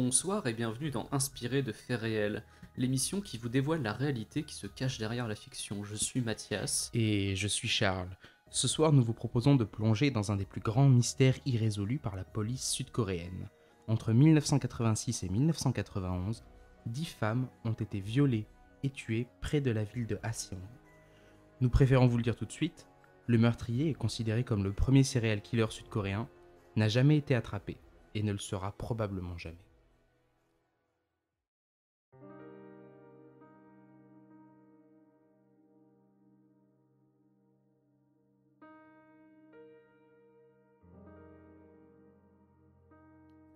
Bonsoir et bienvenue dans Inspiré de faits réels, l'émission qui vous dévoile la réalité qui se cache derrière la fiction. Je suis Mathias. Et je suis Charles. Ce soir, nous vous proposons de plonger dans un des plus grands mystères irrésolus par la police sud-coréenne. Entre 1986 et 1991, 10 femmes ont été violées et tuées près de la ville de Haseong. Nous préférons vous le dire tout de suite, le meurtrier est considéré comme le premier serial killer sud-coréen, n'a jamais été attrapé et ne le sera probablement jamais.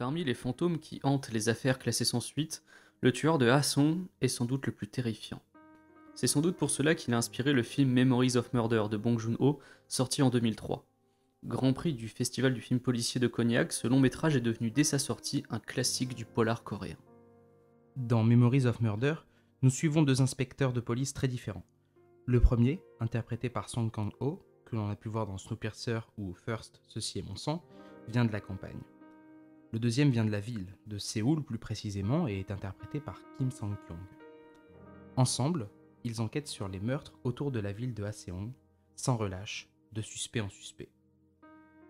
Parmi les fantômes qui hantent les affaires classées sans suite, le tueur de Haseong est sans doute le plus terrifiant. C'est sans doute pour cela qu'il a inspiré le film Memories of Murder de Bong Joon-ho, sorti en 2003. Grand prix du festival du film policier de Cognac, ce long métrage est devenu dès sa sortie un classique du polar coréen. Dans Memories of Murder, nous suivons deux inspecteurs de police très différents. Le premier, interprété par Song Kang-ho, que l'on a pu voir dans Snowpiercer ou First, Ceci est mon sang, vient de la campagne. Le deuxième vient de la ville, de Séoul plus précisément, et est interprété par Kim Sang-kyung. Ensemble, ils enquêtent sur les meurtres autour de la ville de Haseong, sans relâche, de suspect en suspect.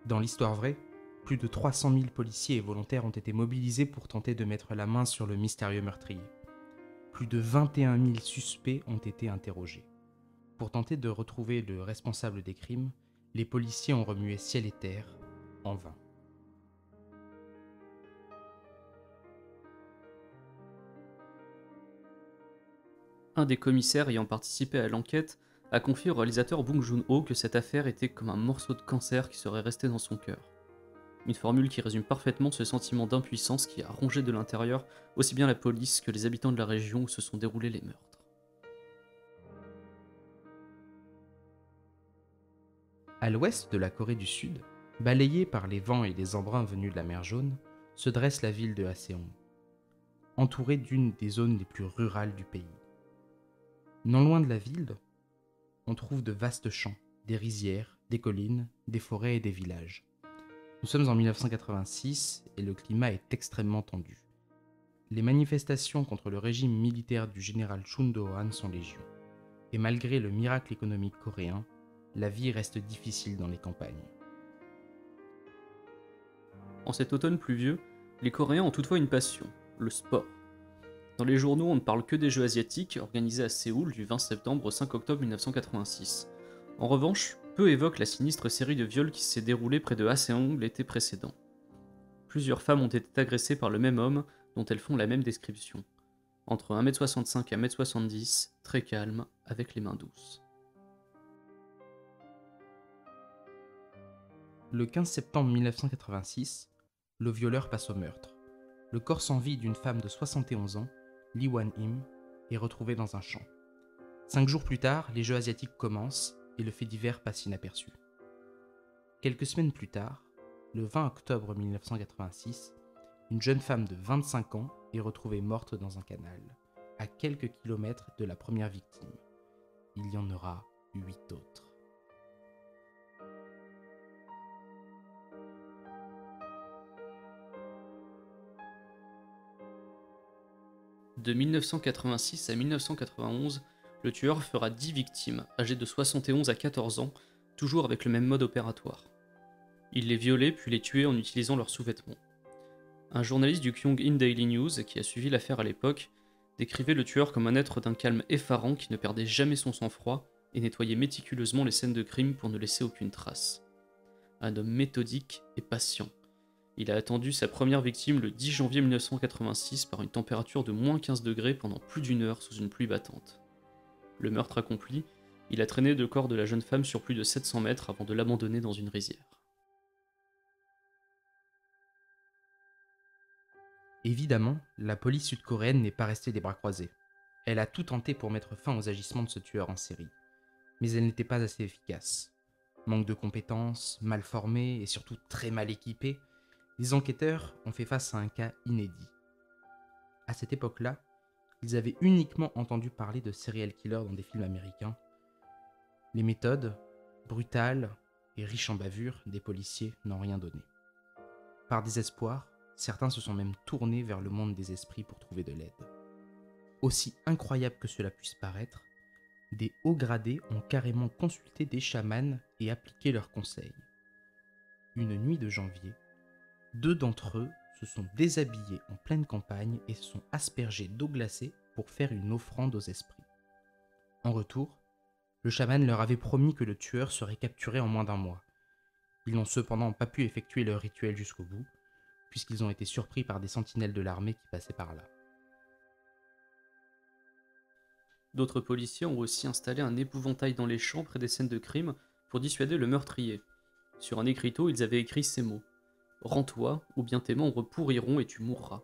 Dans l'histoire vraie, plus de 300 000 policiers et volontaires ont été mobilisés pour tenter de mettre la main sur le mystérieux meurtrier. Plus de 21 000 suspects ont été interrogés. Pour tenter de retrouver le responsable des crimes, les policiers ont remué ciel et terre, en vain. Un des commissaires ayant participé à l'enquête a confié au réalisateur Bong Joon-ho que cette affaire était comme un morceau de cancer qui serait resté dans son cœur. Une formule qui résume parfaitement ce sentiment d'impuissance qui a rongé de l'intérieur aussi bien la police que les habitants de la région où se sont déroulés les meurtres. À l'ouest de la Corée du Sud, balayée par les vents et les embruns venus de la mer Jaune, se dresse la ville de Haseong, entourée d'une des zones les plus rurales du pays. Non loin de la ville, on trouve de vastes champs, des rizières, des collines, des forêts et des villages. Nous sommes en 1986 et le climat est extrêmement tendu. Les manifestations contre le régime militaire du général Chun Do-han sont légion. Et malgré le miracle économique coréen, la vie reste difficile dans les campagnes. En cet automne pluvieux, les Coréens ont toutefois une passion, le sport. Dans les journaux, on ne parle que des Jeux asiatiques organisés à Séoul du 20 septembre au 5 octobre 1986. En revanche, peu évoquent la sinistre série de viols qui s'est déroulée près de Haseong l'été précédent. Plusieurs femmes ont été agressées par le même homme dont elles font la même description. Entre 1m65 et 1m70, très calme, avec les mains douces. Le 15 septembre 1986, le violeur passe au meurtre. Le corps sans vie d'une femme de 71 ans, Lee Wan-im, est retrouvé dans un champ. 5 jours plus tard, les Jeux asiatiques commencent et le fait divers passe inaperçu. Quelques semaines plus tard, le 20 octobre 1986, une jeune femme de 25 ans est retrouvée morte dans un canal, à quelques kilomètres de la première victime. Il y en aura 8 autres. De 1986 à 1991, le tueur fera 10 victimes, âgées de 71 à 14 ans, toujours avec le même mode opératoire. Il les violait puis les tuait en utilisant leurs sous-vêtements. Un journaliste du Kyung-in Daily News, qui a suivi l'affaire à l'époque, décrivait le tueur comme un être d'un calme effarant qui ne perdait jamais son sang-froid et nettoyait méticuleusement les scènes de crime pour ne laisser aucune trace. Un homme méthodique et patient. Il a attendu sa première victime le 10 janvier 1986 par une température de moins 15 degrés pendant plus d'une heure sous une pluie battante. Le meurtre accompli, il a traîné le corps de la jeune femme sur plus de 700 mètres avant de l'abandonner dans une rizière. Évidemment, la police sud-coréenne n'est pas restée les bras croisés. Elle a tout tenté pour mettre fin aux agissements de ce tueur en série. Mais elle n'était pas assez efficace. Manque de compétences, mal formés et surtout très mal équipés, les enquêteurs ont fait face à un cas inédit. À cette époque-là, ils avaient uniquement entendu parler de serial killers dans des films américains. Les méthodes, brutales et riches en bavures des policiers n'ont rien donné. Par désespoir, Certains se sont même tournés vers le monde des esprits pour trouver de l'aide. Aussi incroyable que cela puisse paraître, des hauts gradés ont carrément consulté des chamans et appliqué leurs conseils. Une nuit de janvier, 2 d'entre eux se sont déshabillés en pleine campagne et se sont aspergés d'eau glacée pour faire une offrande aux esprits. En retour, le chaman leur avait promis que le tueur serait capturé en moins d'1 mois. Ils n'ont cependant pas pu effectuer leur rituel jusqu'au bout, puisqu'ils ont été surpris par des sentinelles de l'armée qui passaient par là. D'autres policiers ont aussi installé un épouvantail dans les champs près des scènes de crime pour dissuader le meurtrier. Sur un écriteau, ils avaient écrit ces mots: Rends-toi, ou bien tes membres pourriront et tu mourras.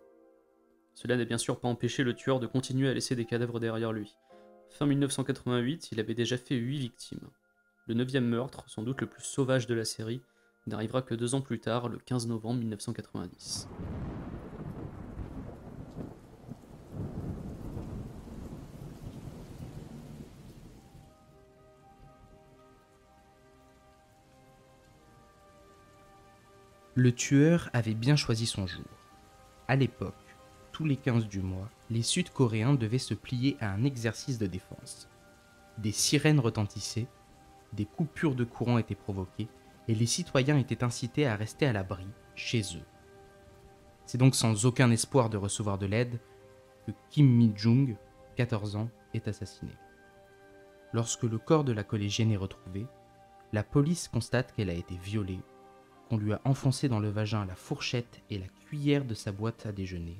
Cela n'a bien sûr pas empêché le tueur de continuer à laisser des cadavres derrière lui. Fin 1988, il avait déjà fait 8 victimes. Le 9e meurtre, sans doute le plus sauvage de la série, n'arrivera que 2 ans plus tard, le 15 novembre 1990. Le tueur avait bien choisi son jour. À l'époque, tous les 15 du mois, les Sud-Coréens devaient se plier à un exercice de défense. Des sirènes retentissaient, des coupures de courant étaient provoquées et les citoyens étaient incités à rester à l'abri, chez eux. C'est donc sans aucun espoir de recevoir de l'aide que Kim Mi-jung, 14 ans, est assassiné. Lorsque le corps de la collégienne est retrouvé, la police constate qu'elle a été violée, qu'on lui a enfoncé dans le vagin la fourchette et la cuillère de sa boîte à déjeuner,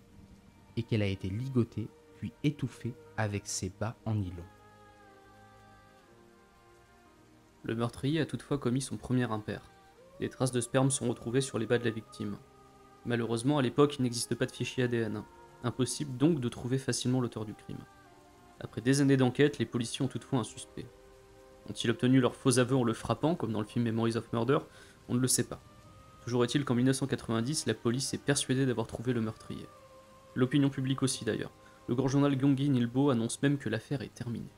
et qu'elle a été ligotée puis étouffée avec ses bas en nylon. Le meurtrier a toutefois commis son premier impair. Des traces de sperme sont retrouvées sur les bas de la victime. Malheureusement, à l'époque, il n'existe pas de fichier ADN. Impossible donc de trouver facilement l'auteur du crime. Après des années d'enquête, les policiers ont toutefois un suspect. Ont-ils obtenu leur faux aveu en le frappant, comme dans le film Memories of Murder? On ne le sait pas. Toujours est-il qu'en 1990, la police est persuadée d'avoir trouvé le meurtrier. L'opinion publique aussi d'ailleurs. Le grand journal Gyeonggi Ilbo annonce même que l'affaire est terminée.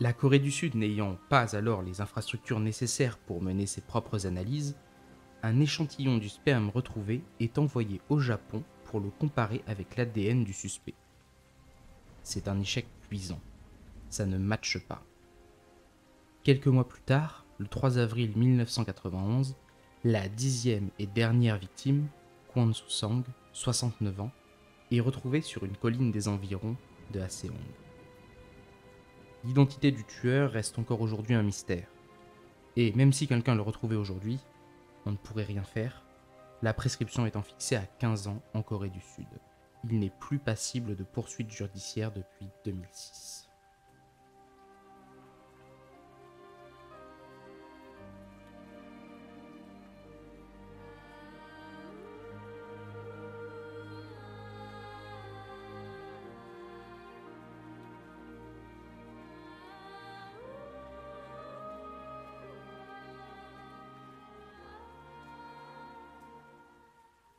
La Corée du Sud n'ayant pas alors les infrastructures nécessaires pour mener ses propres analyses, un échantillon du sperme retrouvé est envoyé au Japon pour le comparer avec l'ADN du suspect. C'est un échec cuisant. Ça ne matche pas. Quelques mois plus tard, le 3 avril 1991, la 10e et dernière victime, Kwon Soo-sang, 69 ans, est retrouvée sur une colline des environs de Haseong. L'identité du tueur reste encore aujourd'hui un mystère. Et même si quelqu'un le retrouvait aujourd'hui, on ne pourrait rien faire, la prescription étant fixée à 15 ans en Corée du Sud. Il n'est plus passible de poursuites judiciaires depuis 2006.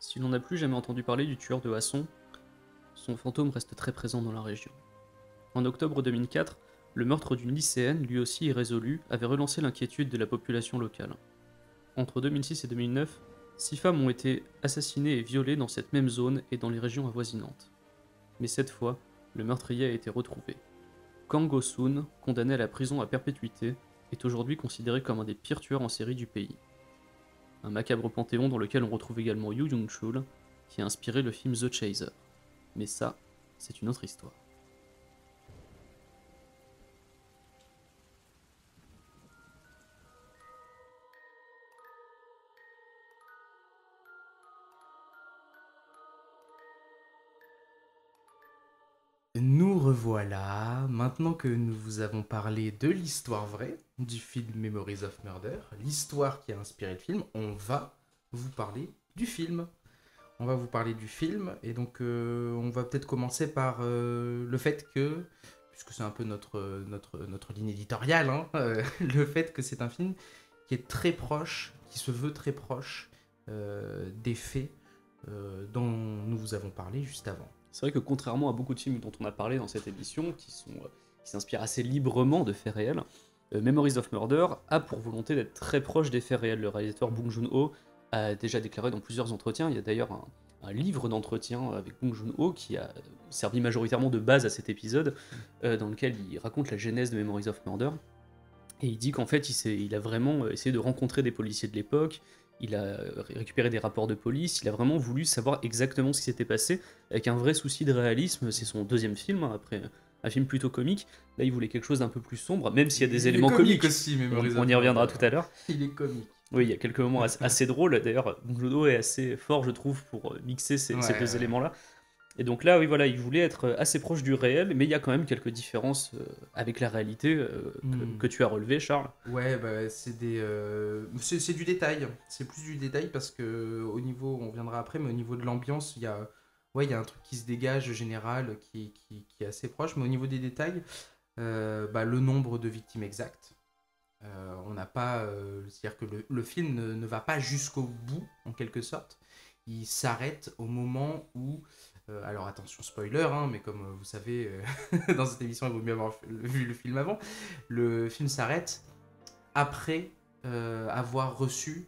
Si l'on n'a plus jamais entendu parler du tueur de Hwasong, son fantôme reste très présent dans la région. En octobre 2004, le meurtre d'une lycéenne, lui aussi irrésolu, avait relancé l'inquiétude de la population locale. Entre 2006 et 2009, 6 femmes ont été assassinées et violées dans cette même zone et dans les régions avoisinantes. Mais cette fois, le meurtrier a été retrouvé. Kang Go-soon, condamné à la prison à perpétuité, est aujourd'hui considéré comme un des pires tueurs en série du pays. Un macabre panthéon dans lequel on retrouve également Yoo Jung-chul, qui a inspiré le film The Chaser. Mais ça, c'est une autre histoire. Nous revoilà, maintenant que nous vous avons parlé de l'histoire vraie du film Memories of Murder, l'histoire qui a inspiré le film, on va vous parler du film. On va vous parler du film, et donc on va peut-être commencer par le fait que, puisque c'est un peu notre ligne éditoriale, hein, le fait que c'est un film qui est très proche, qui se veut très proche des faits dont nous vous avons parlé juste avant. C'est vrai que contrairement à beaucoup de films dont on a parlé dans cette émission, qui s'inspirent assez librement de faits réels, Memories of Murder a pour volonté d'être très proche des faits réels. Le réalisateur Bong Joon-ho a déjà déclaré dans plusieurs entretiens, il y a d'ailleurs un livre d'entretien avec Bong Joon-ho qui a servi majoritairement de base à cet épisode, dans lequel il raconte la genèse de Memories of Murder. Et il dit qu'en fait, il a vraiment essayé de rencontrer des policiers de l'époque, il a récupéré des rapports de police, il a vraiment voulu savoir exactement ce qui s'était passé, avec un vrai souci de réalisme. C'est son deuxième film, hein, après un film plutôt comique. Là, il voulait quelque chose d'un peu plus sombre, même s'il y a des éléments comiques. Aussi, On y reviendra tout à l'heure. Il est comique. Oui, il y a quelques moments assez drôles. D'ailleurs, Bong Joon-ho est assez fort, je trouve, pour mixer ces deux éléments-là. Et donc là, oui, voilà, il voulait être assez proche du réel, mais il y a quand même quelques différences avec la réalité que tu as relevé, Charles. Ouais, bah, c'est du détail. C'est plus du détail parce que au niveau, on viendra après, mais au niveau de l'ambiance, il y a un truc qui se dégage général, qui est assez proche. Mais au niveau des détails, le nombre de victimes exactes, on n'a pas, c'est-à-dire que le film ne va pas jusqu'au bout, en quelque sorte. Il s'arrête au moment où alors attention spoiler, hein, mais comme vous savez, dans cette émission, il vaut mieux avoir vu le film avant. Le film s'arrête après avoir reçu,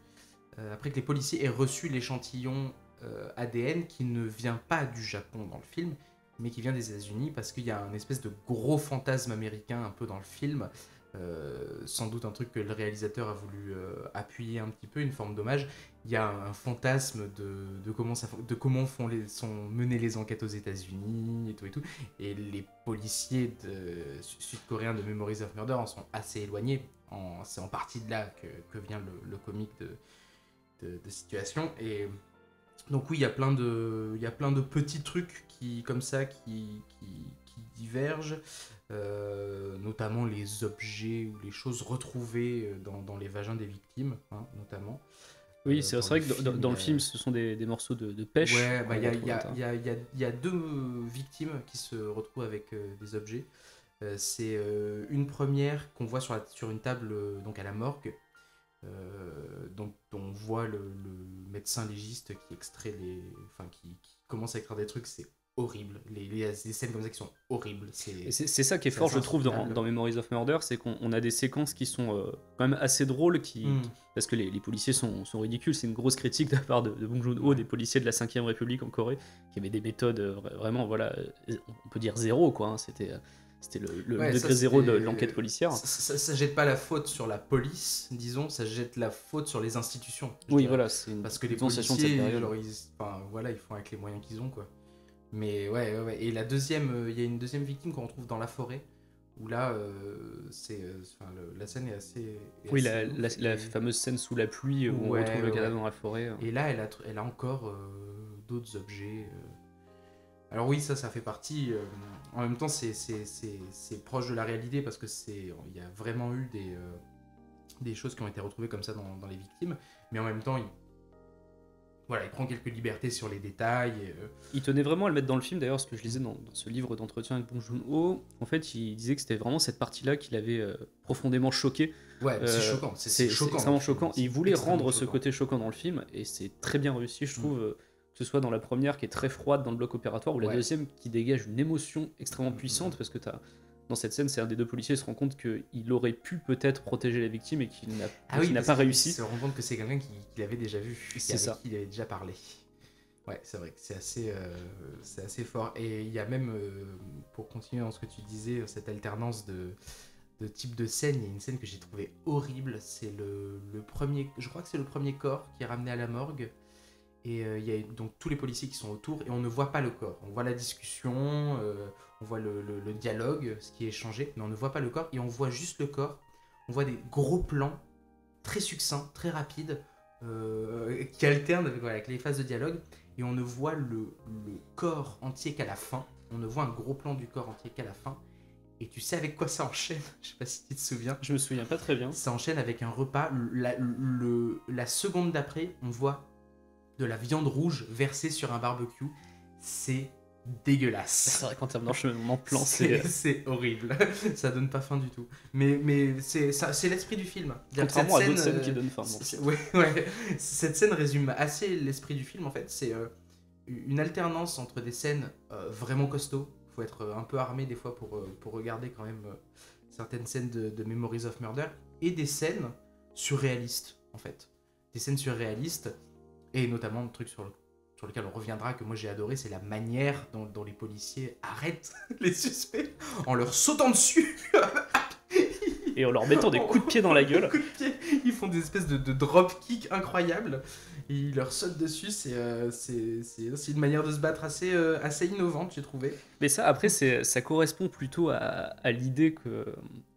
après que les policiers aient reçu l'échantillon ADN qui ne vient pas du Japon dans le film, mais qui vient des États-Unis, parce qu'il y a un espèce de gros fantasme américain un peu dans le film. Sans doute un truc que le réalisateur a voulu appuyer un petit peu, une forme d'hommage. Il y a un fantasme de comment sont menées les enquêtes aux États-Unis et tout. Et les policiers sud-coréens de Memories of Murder en sont assez éloignés. C'est en partie de là que vient le comique de situation. Et donc oui, il y a plein de petits trucs comme ça qui divergent. Notamment les objets ou les choses retrouvées dans les vagins des victimes, hein, notamment. Oui, c'est vrai que dans le film, ce sont des morceaux de pêche. Ouais, il y a deux victimes qui se retrouvent avec des objets. C'est une première qu'on voit sur une table donc à la morgue. Donc on voit le médecin légiste qui commence à extraire des trucs. C'est horrible. Des scènes comme ça qui sont horribles. C'est ça qui est fort, je trouve, dans Memories of Murder, c'est qu'on a des séquences qui sont quand même assez drôles, parce que les policiers sont ridicules. C'est une grosse critique de la part de Bong Joon-ho, des policiers de la 5ème République en Corée, qui avaient des méthodes vraiment, voilà, on peut dire zéro, quoi. Hein. C'était le degré zéro de l'enquête policière. Ça jette pas la faute sur la police, disons, ça jette la faute sur les institutions. Oui, voilà, parce que les policiers, ils font avec les moyens qu'ils ont, quoi. Mais ouais. Et la deuxième, il y a une deuxième victime qu'on retrouve dans la forêt, où là, la scène est assez... Oui, la fameuse scène sous la pluie où on retrouve le cadavre dans la forêt. Et là, elle a encore d'autres objets. Alors oui, ça fait partie... en même temps, c'est proche de la réalité, parce que il y a vraiment eu des choses qui ont été retrouvées comme ça dans les victimes. Mais en même temps, il prend quelques libertés sur les détails. Il tenait vraiment à le mettre dans le film, d'ailleurs, ce que je lisais dans ce livre d'entretien avec Bong Joon-ho. En fait, il disait que c'était vraiment cette partie-là qui l'avait profondément choqué. Ouais, c'est choquant. C'est choquant. Extrêmement choquant. Il voulait rendre ce côté choquant dans le film, et c'est très bien réussi, je trouve. Que ce soit dans la première qui est très froide dans le bloc opératoire, ou la deuxième qui dégage une émotion extrêmement puissante, parce que dans cette scène, c'est un des deux policiers qui se rend compte qu'il aurait pu peut-être protéger la victime et qu'il n'a pas réussi. Il se rend compte que c'est quelqu'un qu'il avait déjà vu, c'est ça. Qui il avait déjà parlé. Ouais, c'est vrai que c'est assez fort. Et il y a même, pour continuer dans ce que tu disais, cette alternance de type de scène, il y a une scène que j'ai trouvée horrible. C'est le premier, je crois que c'est le premier corps qui est ramené à la morgue. Et il y a donc tous les policiers qui sont autour, et on ne voit pas le corps. On voit la discussion, on voit le dialogue, ce qui est échangé, mais on ne voit pas le corps, et on voit juste le corps. On voit des gros plans, très succincts, très rapides, qui alternent avec les phases de dialogue, et on ne voit le corps entier qu'à la fin. On ne voit un gros plan du corps entier qu'à la fin. Et tu sais avec quoi ça enchaîne? Je sais pas si tu te souviens. Je me souviens pas très bien. Ça enchaîne avec un repas. La seconde d'après, on voit de la viande rouge versée sur un barbecue. C'est dégueulasse. C'est vrai qu'en termes d'enchaînement de plans, c'est horrible. Ça donne pas faim du tout. Mais c'est l'esprit du film. Contrairement à d'autres scènes qui donnent faim. Ouais. Cette scène résume assez l'esprit du film, en fait. C'est une alternance entre des scènes vraiment costauds. Il faut être un peu armé des fois pour regarder quand même certaines scènes de Memories of Murder, et des scènes surréalistes, en fait. Des scènes surréalistes, et notamment le truc sur lequel on reviendra, que moi j'ai adoré, c'est la manière dont les policiers arrêtent les suspects en leur sautant dessus. Et en leur mettant des coups de pied dans la gueule. Coups de pied. Ils font des espèces de drop kick incroyables. Et ils leur sautent dessus. C'est aussi une manière de se battre assez innovante, j'ai trouvé. Mais ça, après, ça correspond plutôt à l'idée que...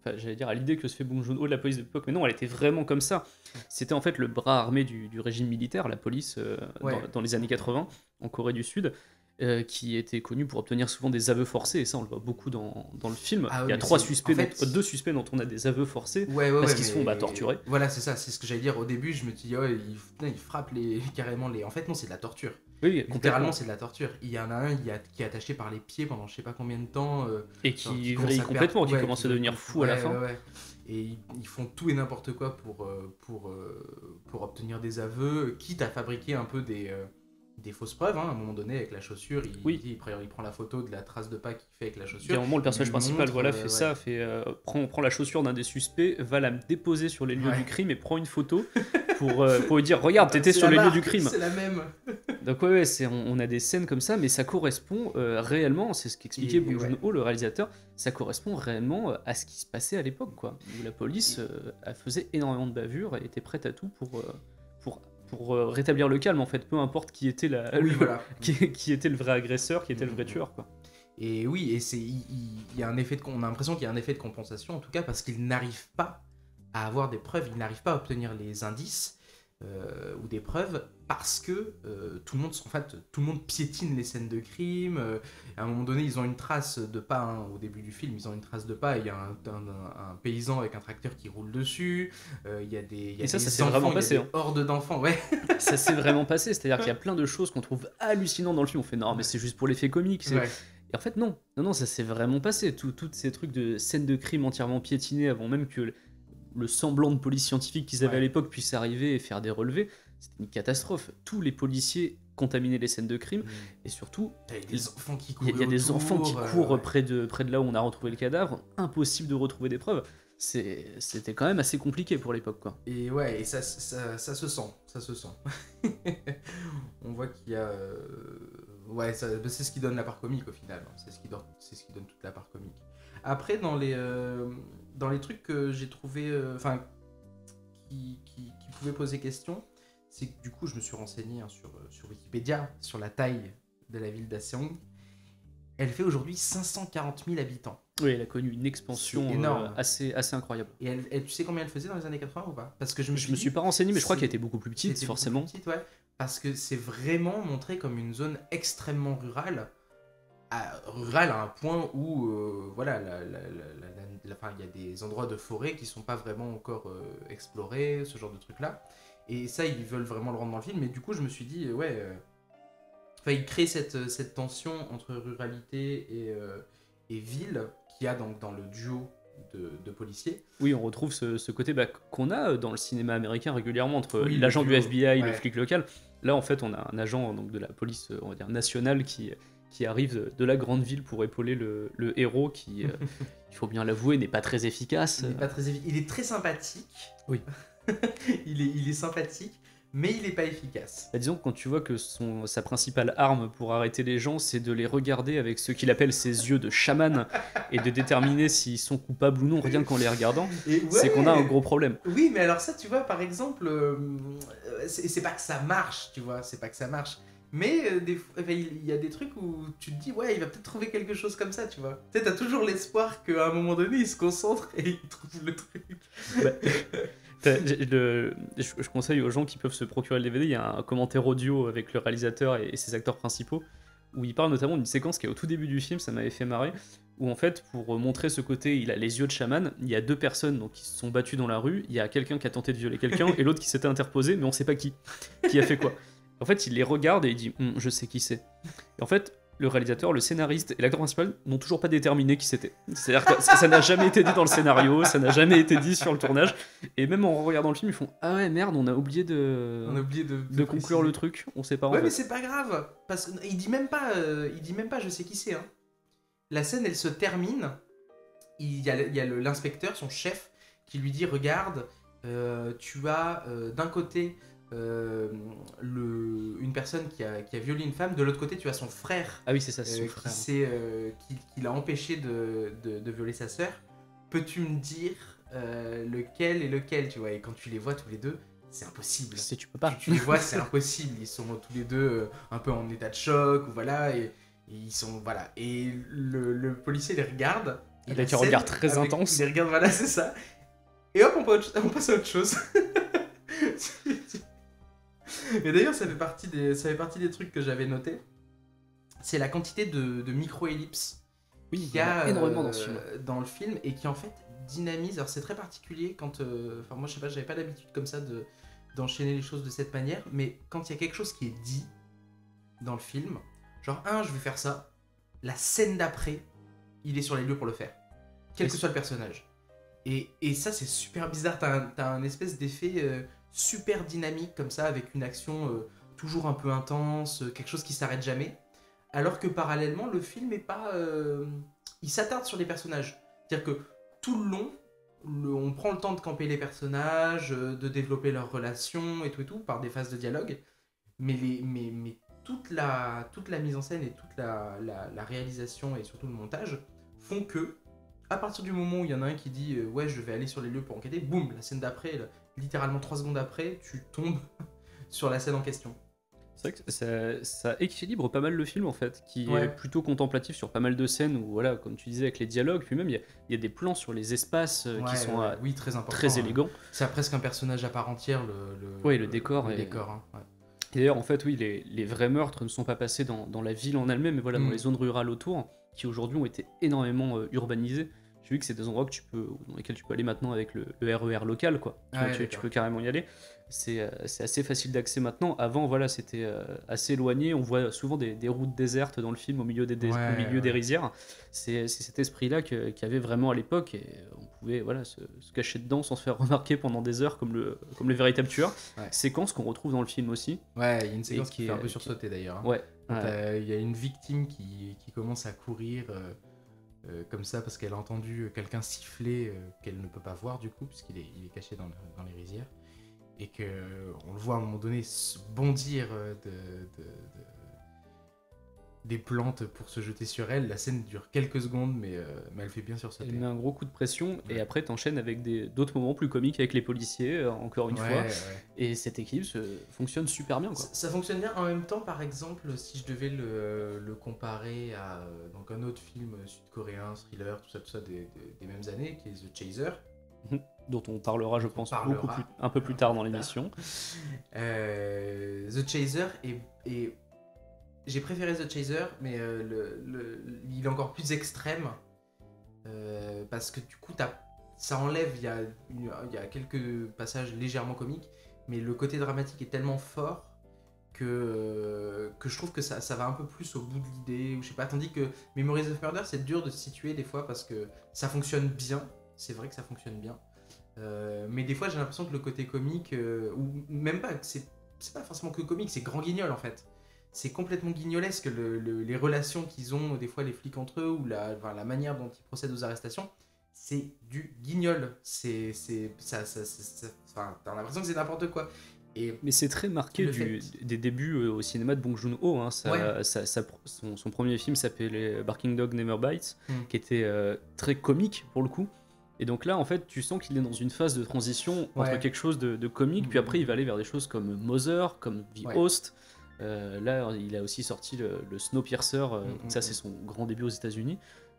Enfin, j'allais dire à l'idée que se fait Bong Joon-ho de la police de l'époque. Mais non, elle était vraiment comme ça. C'était en fait le bras armé du régime militaire, la police, dans les années 80, en Corée du Sud. Qui était connu pour obtenir souvent des aveux forcés, et ça on le voit beaucoup dans le film. Il y a deux suspects dont on a des aveux forcés parce qu'ils se font torturer. Voilà, c'est ça, c'est ce que j'allais dire au début. Je me dis, ils frappent carrément les. En fait, non, c'est de la torture. Oui, littéralement, c'est de la torture. Il y en a un qui est attaché par les pieds pendant je sais pas combien de temps. Et qui vrille complètement, qui commence à devenir fou à la fin. Et ils font tout et n'importe quoi pour obtenir des aveux, quitte à fabriquer un peu des fausses preuves, hein. À un moment donné avec la chaussure, il prend la photo de la trace de pas qu'il fait avec la chaussure. Et à un moment le personnage principal prend la chaussure d'un des suspects, va la déposer sur les lieux du crime et prend une photo pour lui dire regarde, t'étais sur les lieux du crime. C'est la même. Donc on a des scènes comme ça, mais ça correspond réellement, c'est ce qu'expliquait Bong Joon-ho, le réalisateur, ça correspond réellement à ce qui se passait à l'époque, quoi, où la police elle faisait énormément de bavures et était prête à tout pour rétablir le calme, en fait, peu importe qui était qui était le vrai agresseur, qui était le vrai tueur, quoi. Et oui, et il y a un effet on a l'impression qu'il y a un effet de compensation, en tout cas, parce qu'ils n'arrivent pas à avoir des preuves, ils n'arrivent pas à obtenir les indices ou des preuves, parce que tout le monde piétine les scènes de crime. À un moment donné, ils ont une trace de pas, hein, au début du film, ils ont une trace de pas, et il y a un paysan avec un tracteur qui roule dessus, il y a des hordes d'enfants, ouais. Ça s'est vraiment passé, c'est-à-dire qu'il y a plein de choses qu'on trouve hallucinantes dans le film, on fait non, mais c'est juste pour l'effet comique, Et en fait non, ça s'est vraiment passé, tous ces trucs de scènes de crime entièrement piétinées avant même que le semblant de police scientifique qu'ils avaient à l'époque puisse arriver et faire des relevés, c'était une catastrophe. Tous les policiers contaminaient les scènes de crime, et surtout, il y a des enfants qui courent. Il y a des enfants qui courent près de là où on a retrouvé le cadavre, impossible de retrouver des preuves. C'était quand même assez compliqué pour l'époque, quoi. Et ça se sent. On voit qu'il y a... c'est ce qui donne la part comique au final. C'est ce qui donne toute la part comique. Après, dans les trucs que j'ai trouvé, qui pouvaient poser question, c'est que du coup, je me suis renseigné, hein, sur Wikipédia, sur la taille de la ville d'Aseong. Elle fait aujourd'hui 540 000 habitants. Oui, elle a connu une expansion assez incroyable. Et tu sais combien elle faisait dans les années 80 ou pas? Parce que je me suis pas renseigné, mais je crois qu'elle était beaucoup plus petite, forcément. Beaucoup plus petite, ouais. Parce que c'est vraiment montré comme une zone extrêmement rurale. À un point où il y a des endroits de forêt qui sont pas vraiment encore explorés, ce genre de trucs là, et ça ils veulent vraiment le rendre dans le film. Mais du coup je me suis dit il crée cette tension entre ruralité et ville qu'il y a dans le duo de policiers. Oui, on retrouve ce côté qu'on a dans le cinéma américain régulièrement entre l'agent du FBI et le flic local. Là en fait on a un agent donc de la police, on va dire nationale, qui arrive de la grande ville pour épauler le héros qui, il faut bien l'avouer, n'est pas très efficace. Il est très sympathique. Oui. il est sympathique, mais il n'est pas efficace. Disons que quand tu vois que sa principale arme pour arrêter les gens, c'est de les regarder avec ce qu'il appelle ses yeux de chaman et de déterminer s'ils sont coupables ou non, rien qu'en les regardant, c'est qu'on a un gros problème. Oui, mais alors ça, tu vois, par exemple, c'est pas que ça marche, tu vois, mais il y a des trucs où tu te dis, il va peut-être trouver quelque chose comme ça, tu vois. Tu sais, t'as toujours l'espoir qu'à un moment donné, il se concentre et il trouve le truc. Je conseille aux gens qui peuvent se procurer le DVD, il y a un commentaire audio avec le réalisateur et ses acteurs principaux, où il parle notamment d'une séquence qui est au tout début du film, ça m'avait fait marrer, où en fait, pour montrer ce côté, il a les yeux de chaman, il y a deux personnes donc, qui se sont battues dans la rue, il y a quelqu'un qui a tenté de violer quelqu'un, et l'autre qui s'était interposé, mais on sait pas qui a fait quoi. En fait, il les regarde et il dit je sais qui c'est. Et en fait, le réalisateur, le scénariste et l'acteur principal n'ont toujours pas déterminé qui c'était. C'est-à-dire que ça n'a jamais été dit dans le scénario, ça n'a jamais été dit sur le tournage. Et même en regardant le film, ils font ah ouais, merde, on a oublié de conclure le truc, on sait pas. Ouais, mais c'est pas grave, parce qu'il dit même pas je sais qui c'est. Hein. La scène, elle se termine il y a l'inspecteur, son chef, qui lui dit regarde, tu as d'un côté une personne qui a violé une femme, de l'autre côté tu as son frère, Ah oui, c'est ça, c'est son frère. qui l'a empêché de violer sa sœur. Peux-tu me dire lequel est lequel, tu vois? Et quand tu les vois tous les deux, c'est impossible. Tu peux pas. Tu les vois, c'est impossible. Ils sont tous les deux un peu en état de choc, ou voilà, et ils sont voilà. Et le policier les regarde. Avec un regard très intense. Il les regarde, voilà, c'est ça. Et hop, on passe à autre chose. Et d'ailleurs, ça fait partie des trucs que j'avais notés. C'est la quantité de micro-ellipses Oui, qu'il y a énormément dans le film et qui en fait dynamise. Alors c'est très particulier quand, enfin moi je sais pas, j'avais pas l'habitude comme ça d'enchaîner les choses de cette manière, mais quand il y a quelque chose qui est dit dans le film, genre je vais faire ça, la scène d'après, il est sur les lieux pour le faire, quel que soit le personnage. Et ça c'est super bizarre, t'as un espèce d'effet super dynamique comme ça, avec une action toujours un peu intense, quelque chose qui s'arrête jamais, alors que parallèlement le film est pas... il s'attarde sur les personnages. C'est-à-dire que tout le long, on prend le temps de camper les personnages, de développer leurs relations et tout, par des phases de dialogue, mais toute la mise en scène et toute la réalisation et surtout le montage font que, à partir du moment où il y en a un qui dit ouais, je vais aller sur les lieux pour enquêter, boum, la scène d'après, littéralement 3 secondes après, tu tombes sur la scène en question. C'est vrai que ça équilibre pas mal le film en fait, qui est plutôt contemplatif sur pas mal de scènes où, voilà, comme tu disais, avec les dialogues, puis même il y a des plans sur les espaces qui sont oui, très, très élégants. C'est presque un personnage à part entière, le décor. Le décor, hein, ouais. Et d'ailleurs, en fait, oui, les vrais meurtres ne sont pas passés dans la ville en elle-même, mais voilà, dans les zones rurales autour, qui aujourd'hui ont été énormément urbanisées. J'ai vu que c'est des endroits dans lesquels tu peux aller maintenant avec le RER local, quoi. Tu peux carrément y aller. C'est assez facile d'accès maintenant. Avant, voilà, c'était assez éloigné. On voit souvent des routes désertes dans le film, au milieu des rizières. C'est cet esprit-là qu'il y avait vraiment à l'époque, et on pouvait, voilà, se cacher dedans sans se faire remarquer pendant des heures comme le véritable tueur. Séquence qu'on retrouve dans le film aussi. Ouais, il y a une séquence qui fait un peu sursauter d'ailleurs. Hein. Il y a une victime qui commence à courir comme ça parce qu'elle a entendu quelqu'un siffler qu'elle ne peut pas voir du coup, puisqu'il est caché dans les rizières. Et qu'on le voit à un moment donné bondir des plantes pour se jeter sur elle. La scène dure quelques secondes, mais elle fait bien sursauter. Elle met un gros coup de pression, et après t'enchaînes avec d'autres moments plus comiques avec les policiers, encore une fois. Et cette équipe fonctionne super bien, quoi. Ça fonctionne bien. En même temps, par exemple, si je devais le comparer à donc un autre film sud-coréen, thriller, tout ça des mêmes années, qui est The Chaser, dont on parlera, je pense, un peu plus tard dans l'émission. The Chaser est j'ai préféré The Chaser, mais il est encore plus extrême parce que du coup ça enlève, il y a quelques passages légèrement comiques, mais le côté dramatique est tellement fort que je trouve que ça va un peu plus au bout de l'idée, ou je sais pas, tandis que Memories of Murder, c'est dur de se situer des fois parce que ça fonctionne bien, c'est vrai que ça fonctionne bien, mais des fois j'ai l'impression que le côté comique, ou même pas, c'est pas forcément que comique, c'est grand guignol en fait. C'est complètement guignolesque, les relations qu'ils ont, des fois les flics entre eux, ou la manière dont ils procèdent aux arrestations, c'est du guignol. T'as l'impression que c'est n'importe quoi. Mais c'est très marqué des débuts au cinéma de Bong Joon-ho. Hein. Son premier film s'appelait Barking Dog Never Bites, qui était très comique pour le coup. Et donc là, en fait, tu sens qu'il est dans une phase de transition entre quelque chose de comique, puis après il va aller vers des choses comme Mother, comme The Host. Là, il a aussi sorti le Snowpiercer, ça c'est son grand début aux États-Unis,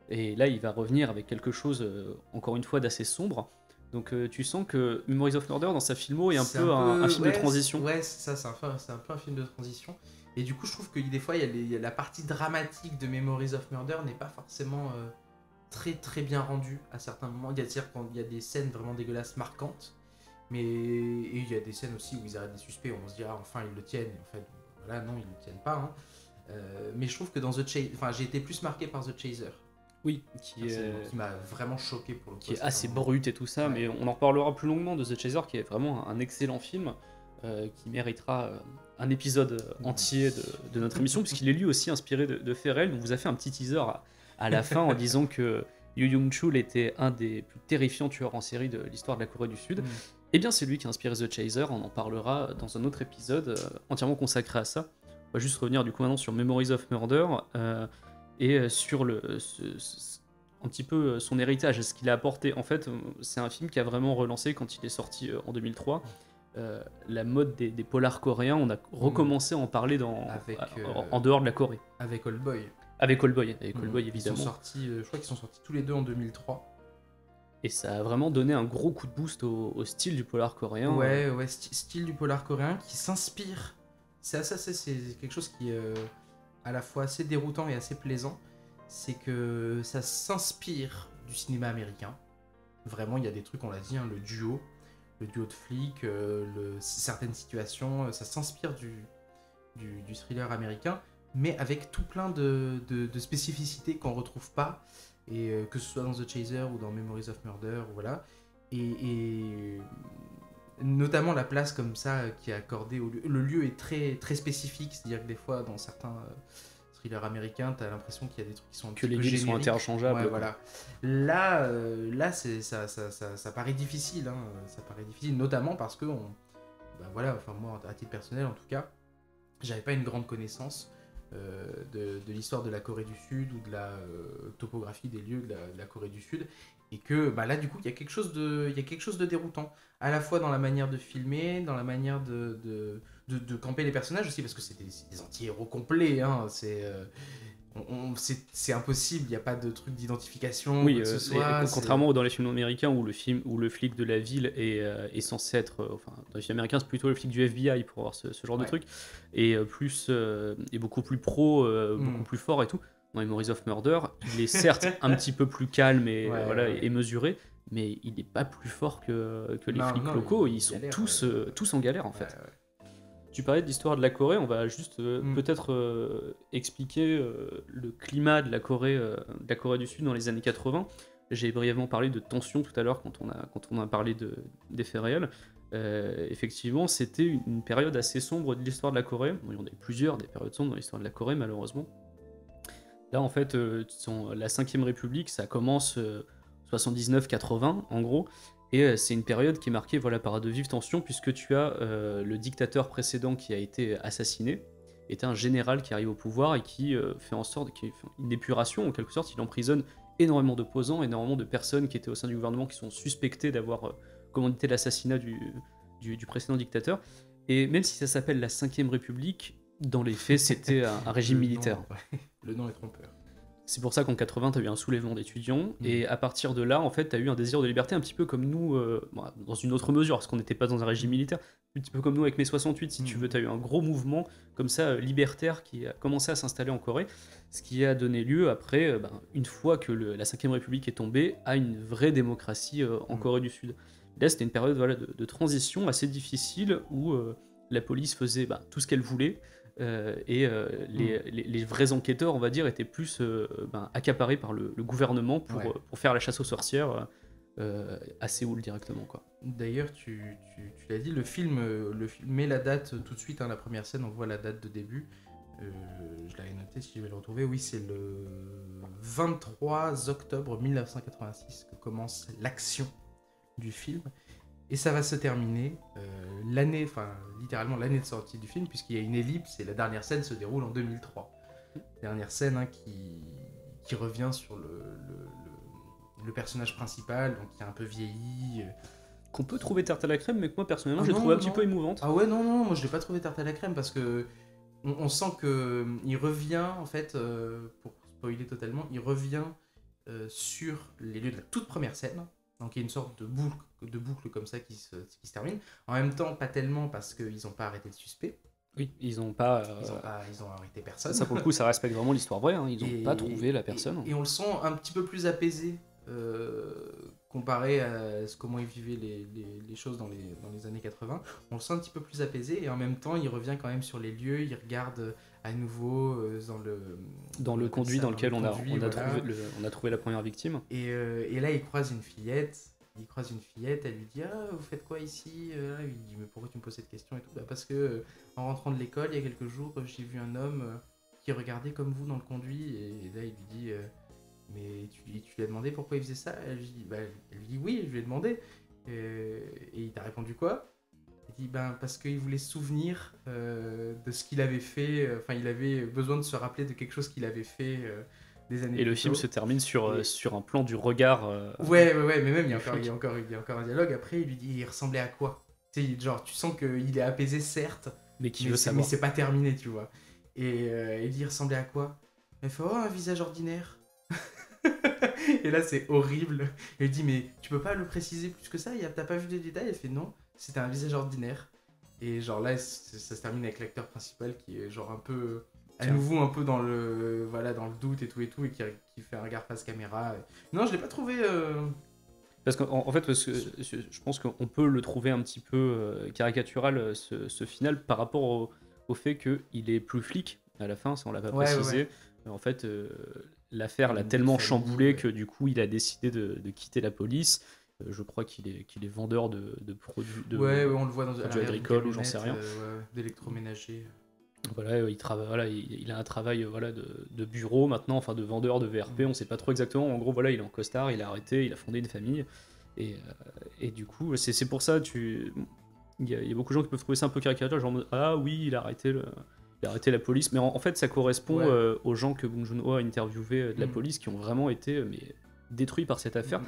et là il va revenir avec quelque chose encore une fois d'assez sombre. Donc tu sens que Memories of Murder dans sa filmo est un peu un film de transition. Ouais, c'est ça, c'est un peu un film de transition. Et du coup, je trouve que des fois, il y a la partie dramatique de Memories of Murder n'est pas forcément très très bien rendue à certains moments. C'est-à-dire quand il y a des scènes vraiment dégueulasses, marquantes, mais il y a des scènes aussi où ils arrêtent des suspects, on se dit enfin ils le tiennent, et en fait voilà, non, ils ne tiennent pas. Hein. Mais je trouve que dans The Chaser, j'ai été plus marqué par The Chaser. Oui, qui m'a vraiment choqué pour le coup. Qui est assez brut et tout ça, mais on en reparlera plus longuement de The Chaser, qui est vraiment un excellent film, qui méritera un épisode entier de notre émission, puisqu'il est lui aussi inspiré de faits réels. On vous a fait un petit teaser à la fin en disant que Yu Jung-chul était un des plus terrifiants tueurs en série de l'histoire de la Corée du Sud. Eh bien, c'est lui qui a inspiré The Chaser. On en parlera dans un autre épisode entièrement consacré à ça. On va juste revenir du coup maintenant sur Memories of Murder et sur un petit peu son héritage, ce qu'il a apporté. En fait, c'est un film qui a vraiment relancé quand il est sorti en 2003. La mode des polars coréens, on a recommencé à en parler en dehors de la Corée. Avec Oldboy. Avec Oldboy évidemment. Ils sont sortis, je crois qu'ils sont sortis tous les deux en 2003. Et ça a vraiment donné un gros coup de boost au style du polar coréen. Ouais, style du polar coréen qui s'inspire. C'est quelque chose qui est à la fois assez déroutant et assez plaisant. C'est que ça s'inspire du cinéma américain. Vraiment, il y a des trucs, on l'a dit, le duo de flics, certaines situations, ça s'inspire du thriller américain, mais avec tout plein de spécificités qu'on retrouve pas, et que ce soit dans The Chaser ou dans Memories of Murder, voilà. Et notamment la place comme ça qui est accordée au lieu. Le lieu est très, très spécifique, c'est-à-dire que des fois, dans certains thrillers américains, t'as l'impression qu'il y a des trucs qui sont un que petit les peu villes sont génériques. interchangeables. Ouais, voilà. Là ça paraît difficile, hein. Ça paraît difficile, notamment parce que voilà, enfin moi, à titre personnel en tout cas, j'avais pas une grande connaissance de l'histoire de la Corée du Sud ou de la topographie des lieux de la Corée du Sud, et que là du coup il y a quelque chose de déroutant, à la fois dans la manière de filmer, dans la manière de camper les personnages aussi, parce que c'est des anti-héros complets, hein. C'est impossible, il n'y a pas de truc d'identification. Oui, que ce soit, contrairement dans les films américains où le flic de la ville est censé être. Enfin, dans les films américains, c'est plutôt le flic du FBI pour avoir ce genre de truc. Et beaucoup plus pro, beaucoup plus fort et tout. Dans Memories of Murder, il est certes un petit peu plus calme et mesuré, mais il n'est pas plus fort que les flics locaux. Ils sont tous en galère en fait. Ouais. Tu parlais de l'histoire de la Corée, on va juste peut-être expliquer le climat de la Corée du Sud dans les années 80. J'ai brièvement parlé de tension tout à l'heure quand on a parlé des faits réels. Effectivement, c'était une période assez sombre de l'histoire de la Corée. Bon, il y en a eu plusieurs, des périodes sombres dans l'histoire de la Corée, malheureusement. Là, en fait, la 5ème République, ça commence 79-80, en gros. Et c'est une période qui est marquée par de vives tensions, puisque tu as le dictateur précédent qui a été assassiné, était un général qui arrive au pouvoir et qui fait en sorte qu'il fait une épuration, en quelque sorte. Il emprisonne énormément d'opposants, énormément de personnes qui étaient au sein du gouvernement qui sont suspectées d'avoir commandité l'assassinat du précédent dictateur. Et même si ça s'appelle la 5ème République, dans les faits, c'était un régime militaire. Le nom est trompeur. C'est pour ça qu'en 80, tu as eu un soulèvement d'étudiants, et à partir de là, en fait, tu as eu un désir de liberté un petit peu comme nous, dans une autre mesure, parce qu'on n'était pas dans un régime militaire, un petit peu comme nous avec mai 68, si tu veux. Tu as eu un gros mouvement comme ça, libertaire, qui a commencé à s'installer en Corée, ce qui a donné lieu, après, une fois que la 5ème République est tombée, à une vraie démocratie en Corée du Sud. Là, c'était une période de transition assez difficile, où la police faisait tout ce qu'elle voulait, les vrais enquêteurs, on va dire, étaient plus accaparés par le gouvernement pour faire la chasse aux sorcières à Séoul directement, quoi. D'ailleurs, tu l'as dit, le film met la date tout de suite, hein, la première scène, on voit la date de début. Je l'avais noté si je vais le retrouver. Oui, c'est le 23 octobre 1986 que commence l'action du film. Et ça va se terminer littéralement l'année de sortie du film, puisqu'il y a une ellipse et la dernière scène se déroule en 2003. Dernière scène, hein, qui revient sur le personnage principal, donc qui a un peu vieilli. Qu'on peut trouver tarte à la crème, mais que moi personnellement j'ai trouvé un petit peu émouvante. Ah ouais, non, moi je l'ai pas trouvé tarte à la crème, parce que on sent qu'il revient, en fait, pour spoiler totalement, il revient sur les lieux de la toute première scène. Donc il y a une sorte de boucle comme ça qui se termine. En même temps, pas tellement, parce qu'ils n'ont pas arrêté le suspect. Oui, ils ont arrêté personne. Ça pour le coup, ça respecte vraiment l'histoire vraie, hein. Ils n'ont pas trouvé la personne. Et on le sent un petit peu plus apaisé comparé à comment ils vivaient les choses dans les années 80. On le sent un petit peu plus apaisé, et en même temps, il revient quand même sur les lieux, il regarde à nouveau dans le conduit dans lequel on a trouvé la première victime. Et là, il croise une fillette, elle lui dit « Ah, vous faites quoi ici ?» Il lui dit « Mais pourquoi tu me poses cette question ?» et tout. Parce que en rentrant de l'école, il y a quelques jours, j'ai vu un homme qui regardait comme vous dans le conduit, et là, il lui dit mais tu lui as demandé pourquoi il faisait ça? Elle lui dit oui, je lui ai demandé. Et il t'a répondu quoi? Il dit ben parce qu'il voulait se souvenir de ce qu'il avait fait. Enfin, il avait besoin de se rappeler de quelque chose qu'il avait fait des années Et le plus film tôt. se termine sur, Et- sur un plan du regard. Ouais, mais même du flic. il y a encore un dialogue. Après, il lui dit il ressemblait à quoi? Tu sais, genre, tu sens qu'il est apaisé, certes, Mais qui mais veut mais savoir. c'est pas terminé, tu vois. Et il dit il ressemblait à quoi? Elle fait oh, un visage ordinaire. Et là, c'est horrible. Elle dit mais tu peux pas le préciser plus que ça? T'as pas vu de détails? Elle fait non, c'était un visage ordinaire. Et genre là, ça se termine avec l'acteur principal qui est genre un peu à Tiens. nouveau un peu dans le voilà dans le doute et tout et qui fait un regard face caméra. Non, je l'ai pas trouvé. Parce qu'en fait, parce que je pense qu'on peut le trouver un petit peu caricatural, ce final, par rapport au fait qu'il est plus flic à la fin, ça on l'a pas Ouais, précisé. En fait, l'affaire l'a Une tellement famille, chamboulé ouais. que du coup, il a décidé de quitter la police. Je crois qu'il est vendeur de produits, Ouais, on le voit dans à produits l'arrière d'une agricoles ou j'en sais camionnette, rien. ouais, d'électroménager. Voilà, il travaille, voilà, il a un travail voilà, de bureau maintenant, enfin de vendeur de VRP, on sait pas trop exactement. En gros, voilà, il est en costard, il est arrêté, il a fondé une famille. Et du coup, c'est pour ça, il y a beaucoup de gens qui peuvent trouver ça un peu caricatural, genre en mode, ah oui, il a arrêté la police. Mais en fait, ça correspond Ouais. aux gens que Bong Joon-ho a interviewé de la Mm. police qui ont vraiment été mais, détruits par cette affaire,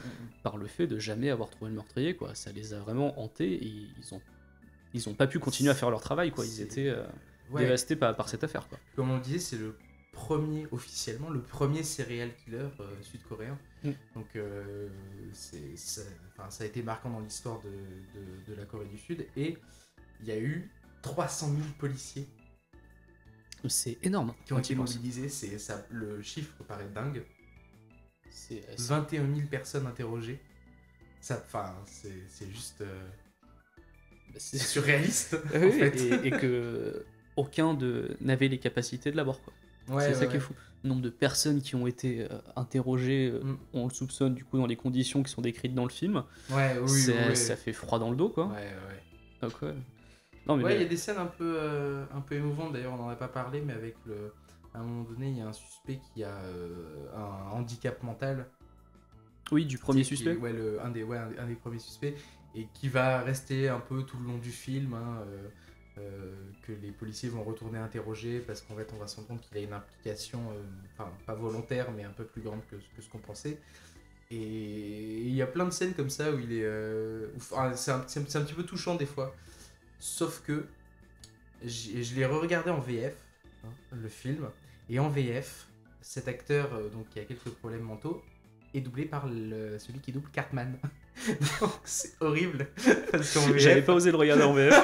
par le fait de jamais avoir trouvé le meurtrier, quoi. Ça les a vraiment hantés et ils ont pas pu continuer à faire leur travail, quoi. Ils C'est- étaient Ouais, dévastés par cette affaire, quoi. comme on disait, c'est officiellement, le premier serial killer sud-coréen. Mm. Donc, ça a été marquant dans l'histoire de la Corée du Sud. Et il y a eu 300 000 policiers C'est énorme. qui ont quand été tu y penses. mobilisés. Le chiffre paraît dingue. C'est 21 000 personnes interrogées. C'est juste c'est- surréaliste, Ah en oui, fait. et que aucun n'avait les capacités de l'avoir, quoi. Ouais, C'est ouais, ça qui est ouais. fou. Le nombre de personnes qui ont été interrogées, Mm. on le soupçonne du coup dans les conditions qui sont décrites dans le film. Ouais, oui, ouais. Ça fait froid dans le dos, quoi. Ouais, ouais. Donc, ouais. Non, mais Ouais, il y a des scènes un peu émouvantes, d'ailleurs, on n'en a pas parlé, mais à un moment donné, il y a un suspect qui a un handicap mental. oui, du premier Tu sais, suspect. ouais, un des premiers suspects, et qui va rester un peu tout le long du film, hein, que les policiers vont retourner interroger, parce qu'en fait, on va se rendre compte qu'il a une implication, enfin, pas volontaire, mais un peu plus grande que ce qu'on pensait. Et il y a plein de scènes comme ça où il est. Enfin, c'est un petit peu touchant des fois. Sauf que je l'ai re-regardé en VF, hein, le film. Et en VF, cet acteur donc, qui a quelques problèmes mentaux est doublé par celui qui double Cartman. Donc c'est horrible. Parce qu'en VF, J'avais pas osé le regarder en VF.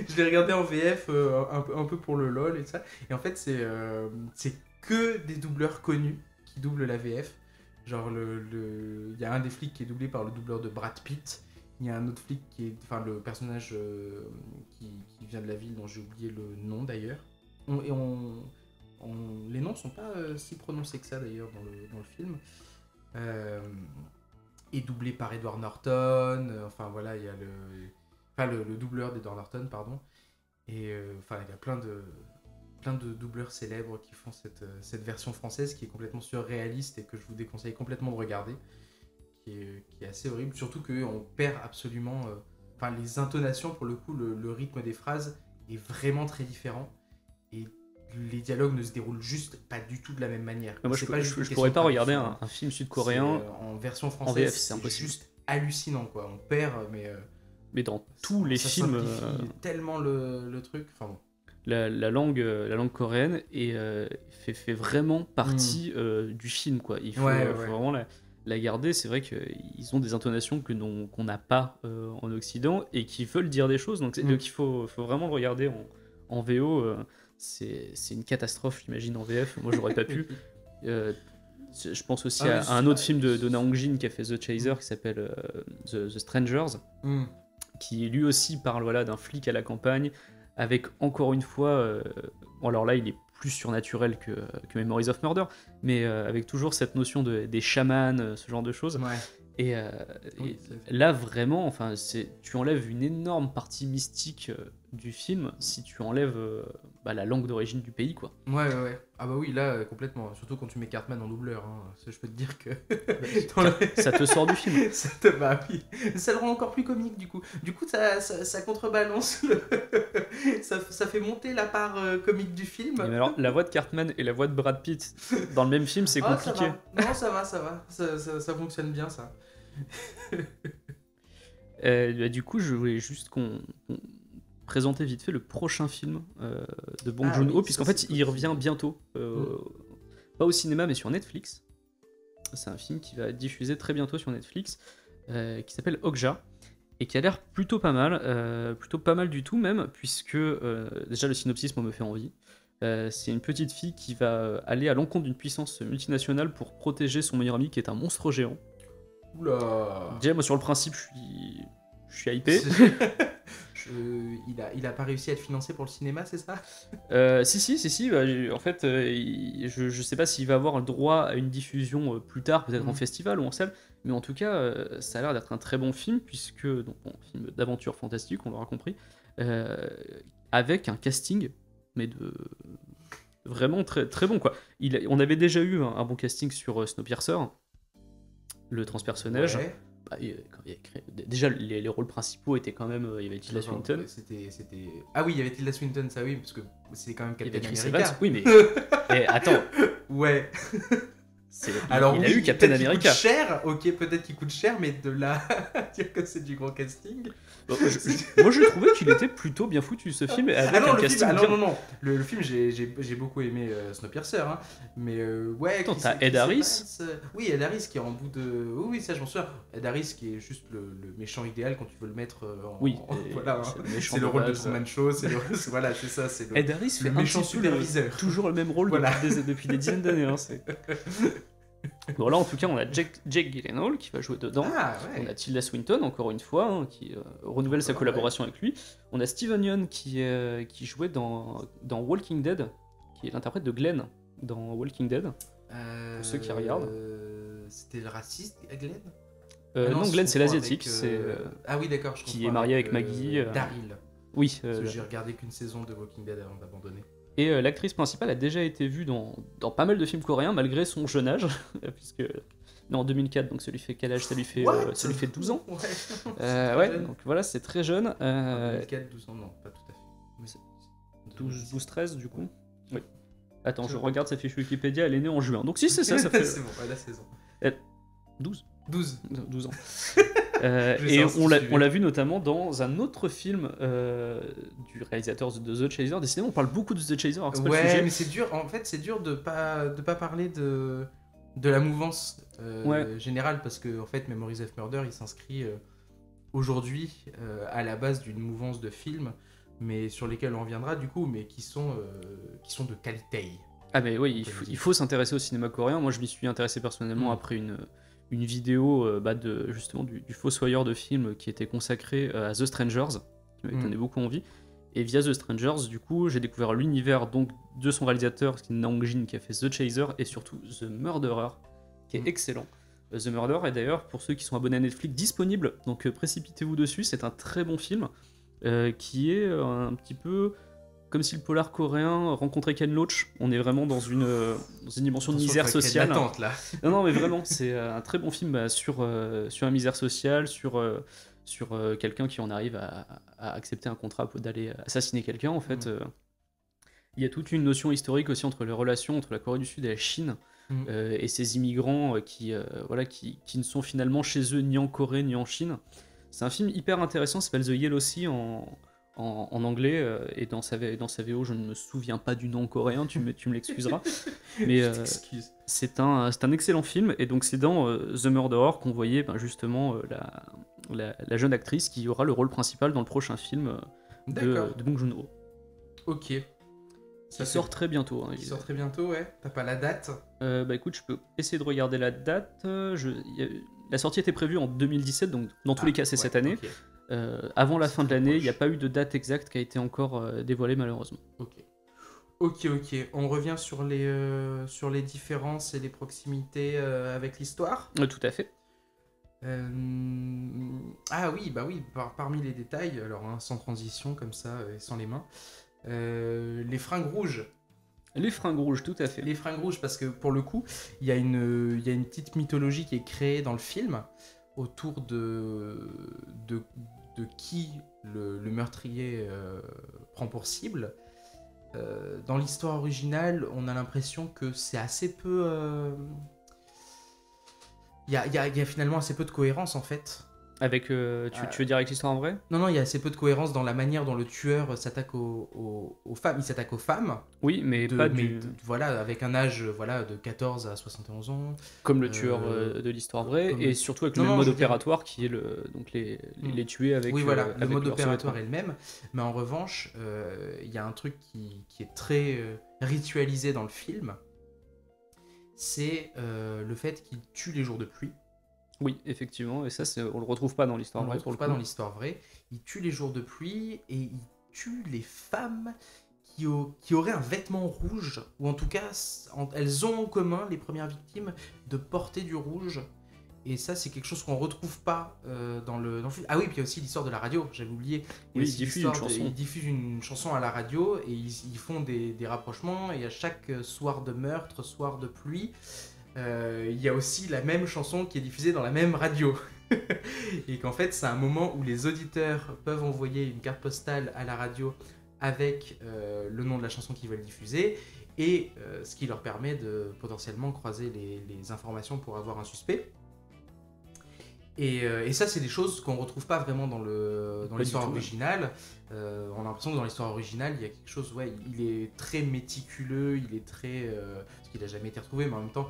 je l'ai regardé en VF un peu pour le LOL et tout ça. Et en fait, c'est que des doubleurs connus qui doublent la VF. Genre, il y a un des flics qui est doublé par le doubleur de Brad Pitt. Il y a un autre flic qui est. Enfin, le personnage qui vient de la ville dont j'ai oublié le nom d'ailleurs. Les noms sont pas si prononcés que ça d'ailleurs dans le film. Et doublé par Edward Norton. Enfin, voilà, il y a le doubleur d'Edward Norton, pardon. Et enfin, il y a plein de doubleurs célèbres qui font cette version française qui est complètement surréaliste et que je vous déconseille complètement de regarder, qui est assez horrible, surtout qu'on perd absolument enfin les intonations pour le coup, le rythme des phrases est vraiment très différent et les dialogues ne se déroulent juste pas du tout de la même manière. Moi, C'est pas juste une je question pourrais de pas regarder traduction, un film sud-coréen en version en française, VF, c'est impossible. juste hallucinant quoi, on perd Mais dans tous les ça films, simplifie tellement le truc, enfin bon. la langue coréenne fait vraiment partie du film, quoi. Il faut, Ouais, faut ouais. vraiment la garder. C'est vrai qu'ils ont des intonations qu'on n'a pas en Occident et qui veulent dire des choses. Donc il faut vraiment le regarder en VO. C'est une catastrophe, j'imagine, en VF. Moi, j'aurais pas pu. Je pense aussi à un autre film de Na Hong-jin qui a fait The Chaser qui s'appelle The Strangers, qui lui aussi parle voilà, d'un flic à la campagne, avec encore une fois, bon, alors là il est plus surnaturel que Memories of Murder, mais avec toujours cette notion des chamans, ce genre de choses. Ouais. Et, Oui, et là vraiment, enfin, tu enlèves une énorme partie mystique du film si tu enlèves la langue d'origine du pays, quoi. Ouais. Ah bah oui, là, complètement. Surtout quand tu mets Cartman en doubleur. Hein. Ça, je peux te dire que... Ça te sort du film. Bah oui. Ça le rend encore plus comique, du coup. Du coup, ça contrebalance. Ça fait monter la part comique du film. Mais alors, la voix de Cartman et la voix de Brad Pitt dans le même film, c'est Ah, compliqué. ça va. Ça fonctionne bien, ça. Du coup, je voulais juste qu'on présenter vite fait le prochain film de Bong Joon-ho, puisqu'en fait, il revient bientôt. Pas au cinéma, mais sur Netflix. C'est un film qui va être diffusé très bientôt sur Netflix, qui s'appelle Okja, et qui a l'air plutôt pas mal du tout même, puisque déjà le synopsis me fait envie. C'est une petite fille qui va aller à l'encontre d'une puissance multinationale pour protéger son meilleur ami qui est un monstre géant. Oula. Déjà, moi sur le principe, je suis hypé. Il a pas réussi à être financé pour le cinéma, c'est ça? Si. En fait, je sais pas s'il va avoir le droit à une diffusion plus tard, peut-être en festival ou en salle, mais en tout cas, ça a l'air d'être un très bon film, puisque, donc, bon, film d'aventure fantastique, on l'aura compris, avec un casting, mais de vraiment très, très bon, quoi. On avait déjà eu un bon casting sur Snowpiercer, le transpersonnage. Ouais. Déjà, les rôles principaux étaient quand même. Il y avait Tilda Swinton. Ah oui, il y avait Tilda Swinton, ça oui, parce que c'était quand même Il y avait Captain Chris America. Evans. Oui, mais. Attends. Ouais. Alors, il a eu Captain America. Coûte cher, ok, peut-être qu'il coûte cher, mais de là à dire que c'est du gros casting. Moi, je trouvais qu'il était plutôt bien foutu, ce film. Avec un casting bien... non. Le film, j'ai beaucoup aimé Snowpiercer, hein, mais ouais. Attends, t'as Ed Harris. Oui, Ed Harris qui est en bout de. Oui, ça, je m'en souviens. Ed Harris qui est juste le méchant idéal quand tu veux le mettre en. Oui, voilà, c'est le rôle de Truman Show, voilà, c'est ça. Ed Harris fait méchant superviseur. Toujours le même rôle depuis des dizaines d'années. Hein, Bon, là en tout cas on a Jake Gyllenhaal qui va jouer dedans, on a Tilda Swinton encore une fois hein, qui renouvelle sa collaboration avec lui, on a Steven Yeun qui jouait dans Walking Dead, qui est l'interprète de Glenn dans Walking Dead, pour ceux qui regardent. C'était le raciste Glenn non, Glenn c'est l'asiatique, ah oui d'accord, qui est marié avec Maggie. Daryl. Oui. J'ai regardé qu'une saison de Walking Dead avant d'abandonner. Et l'actrice principale a déjà été vue dans pas mal de films coréens, malgré son jeune âge, puisque... Non, en 2004, donc ça lui fait quel âge? Ça lui fait 12 ans. Ouais, donc voilà, c'est très jeune. 2004, 12 ans, non, pas tout à fait. 12-13 du coup. Oui. Attends, je regarde sa fiche Wikipédia, elle est née en juin. Donc si, c'est ça fait... c'est bon, la saison. 12 ans. Et on l'a vu notamment dans un autre film du réalisateur de The Chaser. Décidément, on parle beaucoup de The Chaser. Ouais, mais c'est dur. En fait, c'est dur de pas parler de la mouvance générale parce que en fait, Memories of Murder, il s'inscrit aujourd'hui à la base d'une mouvance de films, mais sur lesquels on reviendra du coup, mais qui sont de qualité. Ah mais oui, il faut s'intéresser au cinéma coréen. Moi, je m'y suis intéressé personnellement après une vidéo justement du fossoyeur de films qui était consacré à The Strangers, qui m'avait donné beaucoup envie. Et via The Strangers, du coup, j'ai découvert l'univers donc de son réalisateur, qui est Naong Jin, qui a fait The Chaser, et surtout The Murderer, qui est excellent. The Murderer est d'ailleurs, pour ceux qui sont abonnés à Netflix, disponible, donc précipitez-vous dessus, c'est un très bon film, qui est un petit peu... comme si le polar coréen rencontrait Ken Loach. On est vraiment dans une dimension de misère sociale. Attente, là. Non, mais vraiment, c'est un très bon film sur la misère sociale, sur quelqu'un qui en arrive à accepter un contrat d'aller assassiner quelqu'un, en fait. Il y a toute une notion historique aussi entre les relations entre la Corée du Sud et la Chine, et ces immigrants qui ne sont finalement chez eux ni en Corée ni en Chine. C'est un film hyper intéressant, ça s'appelle The Yellow Sea en anglais, et dans sa VO, je ne me souviens pas du nom coréen, tu me l'excuseras. Mais c'est un excellent film, et donc c'est dans The Murderer qu'on voyait justement la jeune actrice qui aura le rôle principal dans le prochain film de Bong Joon-ho. Ok. Ça sort très bientôt. Hein, il sort très bientôt, ouais. T'as pas la date? Écoute, je peux essayer de regarder la date. La sortie était prévue en 2017, donc dans tous les cas c'est cette année. Okay. Avant la fin de l'année, il n'y a pas eu de date exacte qui a été encore dévoilée malheureusement. Ok. On revient sur les différences et les proximités avec l'histoire. Tout à fait. Ah oui, bah oui, parmi les détails, alors hein, sans transition comme ça, et sans les mains, les fringues rouges. Les fringues rouges, tout à fait. Les fringues rouges, parce que pour le coup, il y a une petite mythologie qui est créée dans le film autour de, de qui le meurtrier prend pour cible. Dans l'histoire originale, on a l'impression que c'est assez peu... Il y a finalement assez peu de cohérence en fait. Avec, tu veux dire avec l'histoire en vrai? Non, non, il y a assez peu de cohérence dans la manière dont le tueur s'attaque aux femmes. Il s'attaque aux femmes, Oui, mais pas du... voilà, avec un âge voilà, de 14 à 71 ans. Comme le tueur de l'histoire vraie, et surtout avec le même mode opératoire qui est donc les tuer avec... Oui, voilà, le avec mode leur opératoire survêtement. est le même. Mais en revanche, il y a un truc qui est très ritualisé dans le film. C'est le fait qu'il tue les jours de pluie. Oui, effectivement, et ça, on le retrouve pas dans On l'histoire ne le vraie, pour retrouve le pas coup. dans l'histoire vraie. Il tue les jours de pluie et il tue les femmes qui auraient un vêtement rouge, ou en tout cas, elles ont en commun, les premières victimes, de porter du rouge. Et ça, c'est quelque chose qu'on retrouve pas dans le film. Ah oui, puis il y a aussi l'histoire de la radio, j'avais oublié. Il y a Oui, aussi il diffuse l'histoire une chanson. ils diffusent une chanson à la radio et ils font des rapprochements. Et à chaque soir de meurtre, soir de pluie, il y a aussi la même chanson qui est diffusée dans la même radio. Et qu'en fait, c'est un moment où les auditeurs peuvent envoyer une carte postale à la radio avec le nom de la chanson qu'ils veulent diffuser, et ce qui leur permet de potentiellement croiser les informations pour avoir un suspect. Et ça, c'est des choses qu'on retrouve pas vraiment dans l'histoire originale. On a l'impression que dans l'histoire originale, il y a quelque chose, ouais, il est très méticuleux, il est très... parce qu'il n'a jamais été retrouvé, mais en même temps,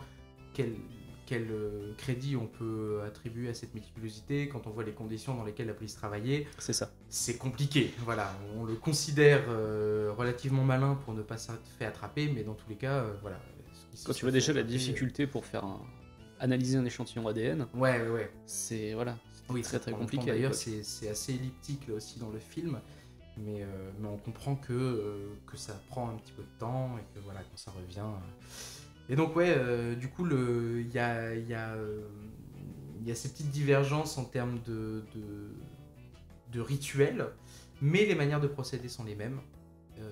quel crédit on peut attribuer à cette méticulosité quand on voit les conditions dans lesquelles la police travaillait? C'est ça. C'est compliqué, voilà. On le considère relativement malin pour ne pas s'être fait attraper, mais dans tous les cas, voilà. Quand tu vois déjà la difficulté pour analyser un échantillon ADN, ouais. c'est voilà, Oui, très très compliqué. D'ailleurs, c'est assez elliptique là aussi dans le film, mais on comprend que ça prend un petit peu de temps et que voilà, quand ça revient. Et donc ouais, du coup, il y a ces petites divergences en termes de rituels, mais les manières de procéder sont les mêmes. De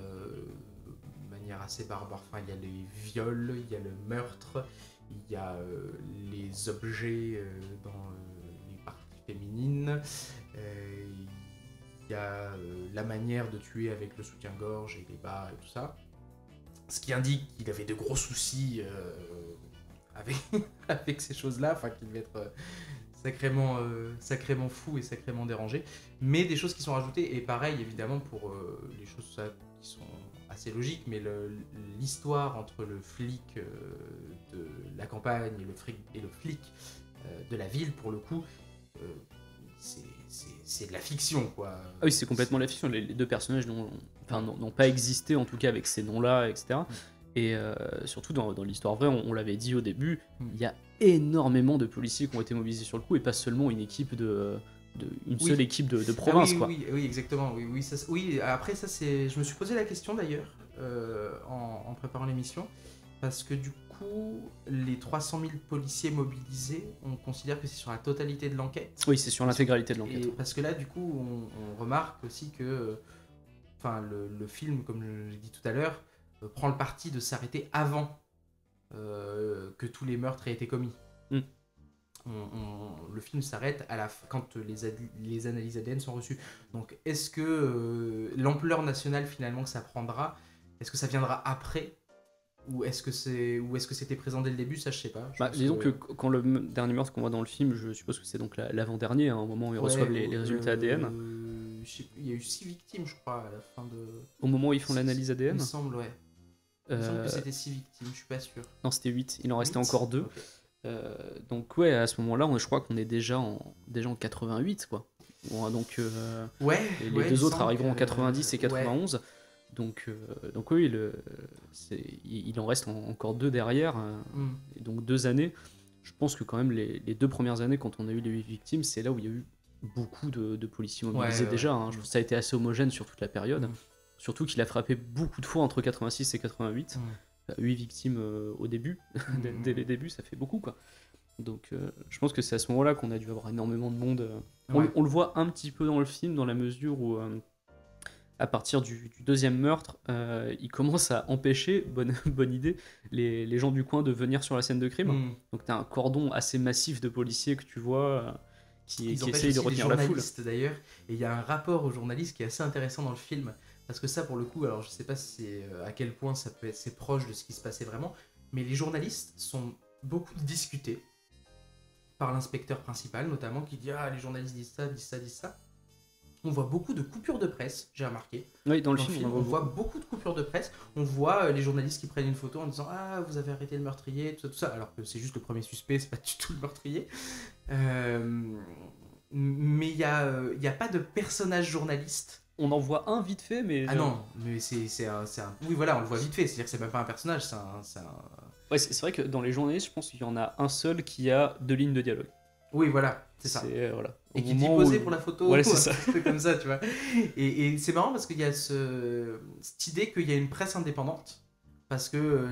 manière assez barbare. Enfin, il y a les viols, il y a le meurtre, il y a les objets dans les parties féminines, il y a la manière de tuer avec le soutien-gorge et les bas et tout ça. Ce qui indique qu'il avait de gros soucis avec ces choses-là, enfin qu'il devait être sacrément fou et sacrément dérangé. Mais des choses qui sont rajoutées, et pareil évidemment pour les choses qui sont assez logiques, mais l'histoire entre le flic de la campagne et le flic de la ville, pour le coup, c'est de la fiction, quoi. Ah oui, c'est complètement la fiction. Les deux personnages n'ont pas existé, en tout cas avec ces noms-là, etc. Et surtout dans l'histoire vraie, on l'avait dit au début, il y a énormément de policiers qui ont été mobilisés sur le coup, et pas seulement une équipe une seule équipe de province, oui, quoi. Oui, exactement. Oui, après ça, je me suis posé la question d'ailleurs en préparant l'émission, parce que du coup, les 300 000 policiers mobilisés, on considère que c'est sur la totalité de l'enquête. Oui, c'est sur l'intégralité de l'enquête. Parce que là, du coup, on remarque aussi que le film, comme je l'ai dit tout à l'heure, prend le parti de s'arrêter avant que tous les meurtres aient été commis. Le film s'arrête quand les analyses ADN sont reçues. Donc est-ce que l'ampleur nationale finalement que ça prendra, est-ce que ça viendra après, ou est-ce que c'était présent dès le début? Ça, je sais pas. Disons que quand le dernier meurtre qu'on voit dans le film, je suppose que c'est donc l'avant-dernier, hein, au moment où ils reçoivent les résultats ADN. Il y a eu 6 victimes, je crois, à la fin de... Au moment où ils font l'analyse ADN? Il me semble, ouais. Il me semble que c'était 6 victimes, je suis pas sûr. Non, c'était 8, il en restait encore 2. Okay. Donc ouais, à ce moment-là, je crois qu'on est déjà en 88, quoi. Bon, donc les deux autres arriveront en 90 et 91. Donc oui, il en reste encore 2 derrière, et donc 2 années. Je pense que quand même les 2 premières années, quand on a eu les 8 victimes, c'est là où il y a eu beaucoup de policiers mobilisés déjà. Hein. Je trouve que ça a été assez homogène sur toute la période. Surtout qu'il a frappé beaucoup de fois entre 86 et 88. 8 victimes au début, dès les débuts, ça fait beaucoup, quoi. Donc je pense que c'est à ce moment-là qu'on a dû avoir énormément de monde. Ouais. On le voit un petit peu dans le film, dans la mesure où, à partir du deuxième meurtre, il commence à empêcher, bonne idée, les gens du coin de venir sur la scène de crime. Mm. Donc tu as un cordon assez massif de policiers que tu vois qui Ils empêchent essayent de aussi les retenir la foule. journalistes d'ailleurs, et il y a un rapport aux journalistes qui est assez intéressant dans le film, parce que ça pour le coup, alors je sais pas si à quel point ça peut être c'est proche de ce qui se passait vraiment, mais les journalistes sont beaucoup discutés par l'inspecteur principal notamment, qui dit ah les journalistes disent ça, disent ça, disent ça. On voit beaucoup de coupures de presse, j'ai remarqué. Oui, dans le Dans le film, film, on on voit voit beaucoup de coupures de presse. On voit les journalistes qui prennent une photo en disant ah vous avez arrêté le meurtrier, tout ça, alors que c'est juste le premier suspect, c'est pas du tout le meurtrier. Mais il y a pas de personnage journaliste. on en voit un vite fait, mais Ah non, mais c'est un... Oui voilà, on le voit vite fait, c'est-à-dire que c'est même pas un personnage, ouais, c'est vrai que dans les journalistes, je pense qu'il y en a un seul qui a 2 lignes de dialogue. Oui voilà, c'est ça. Voilà. Et Au qui dit moment poser où- pour la photo, Voilà, ou c'est un ça. truc comme ça, tu vois. Et c'est marrant parce qu'il y a cette idée qu'il y a une presse indépendante, parce que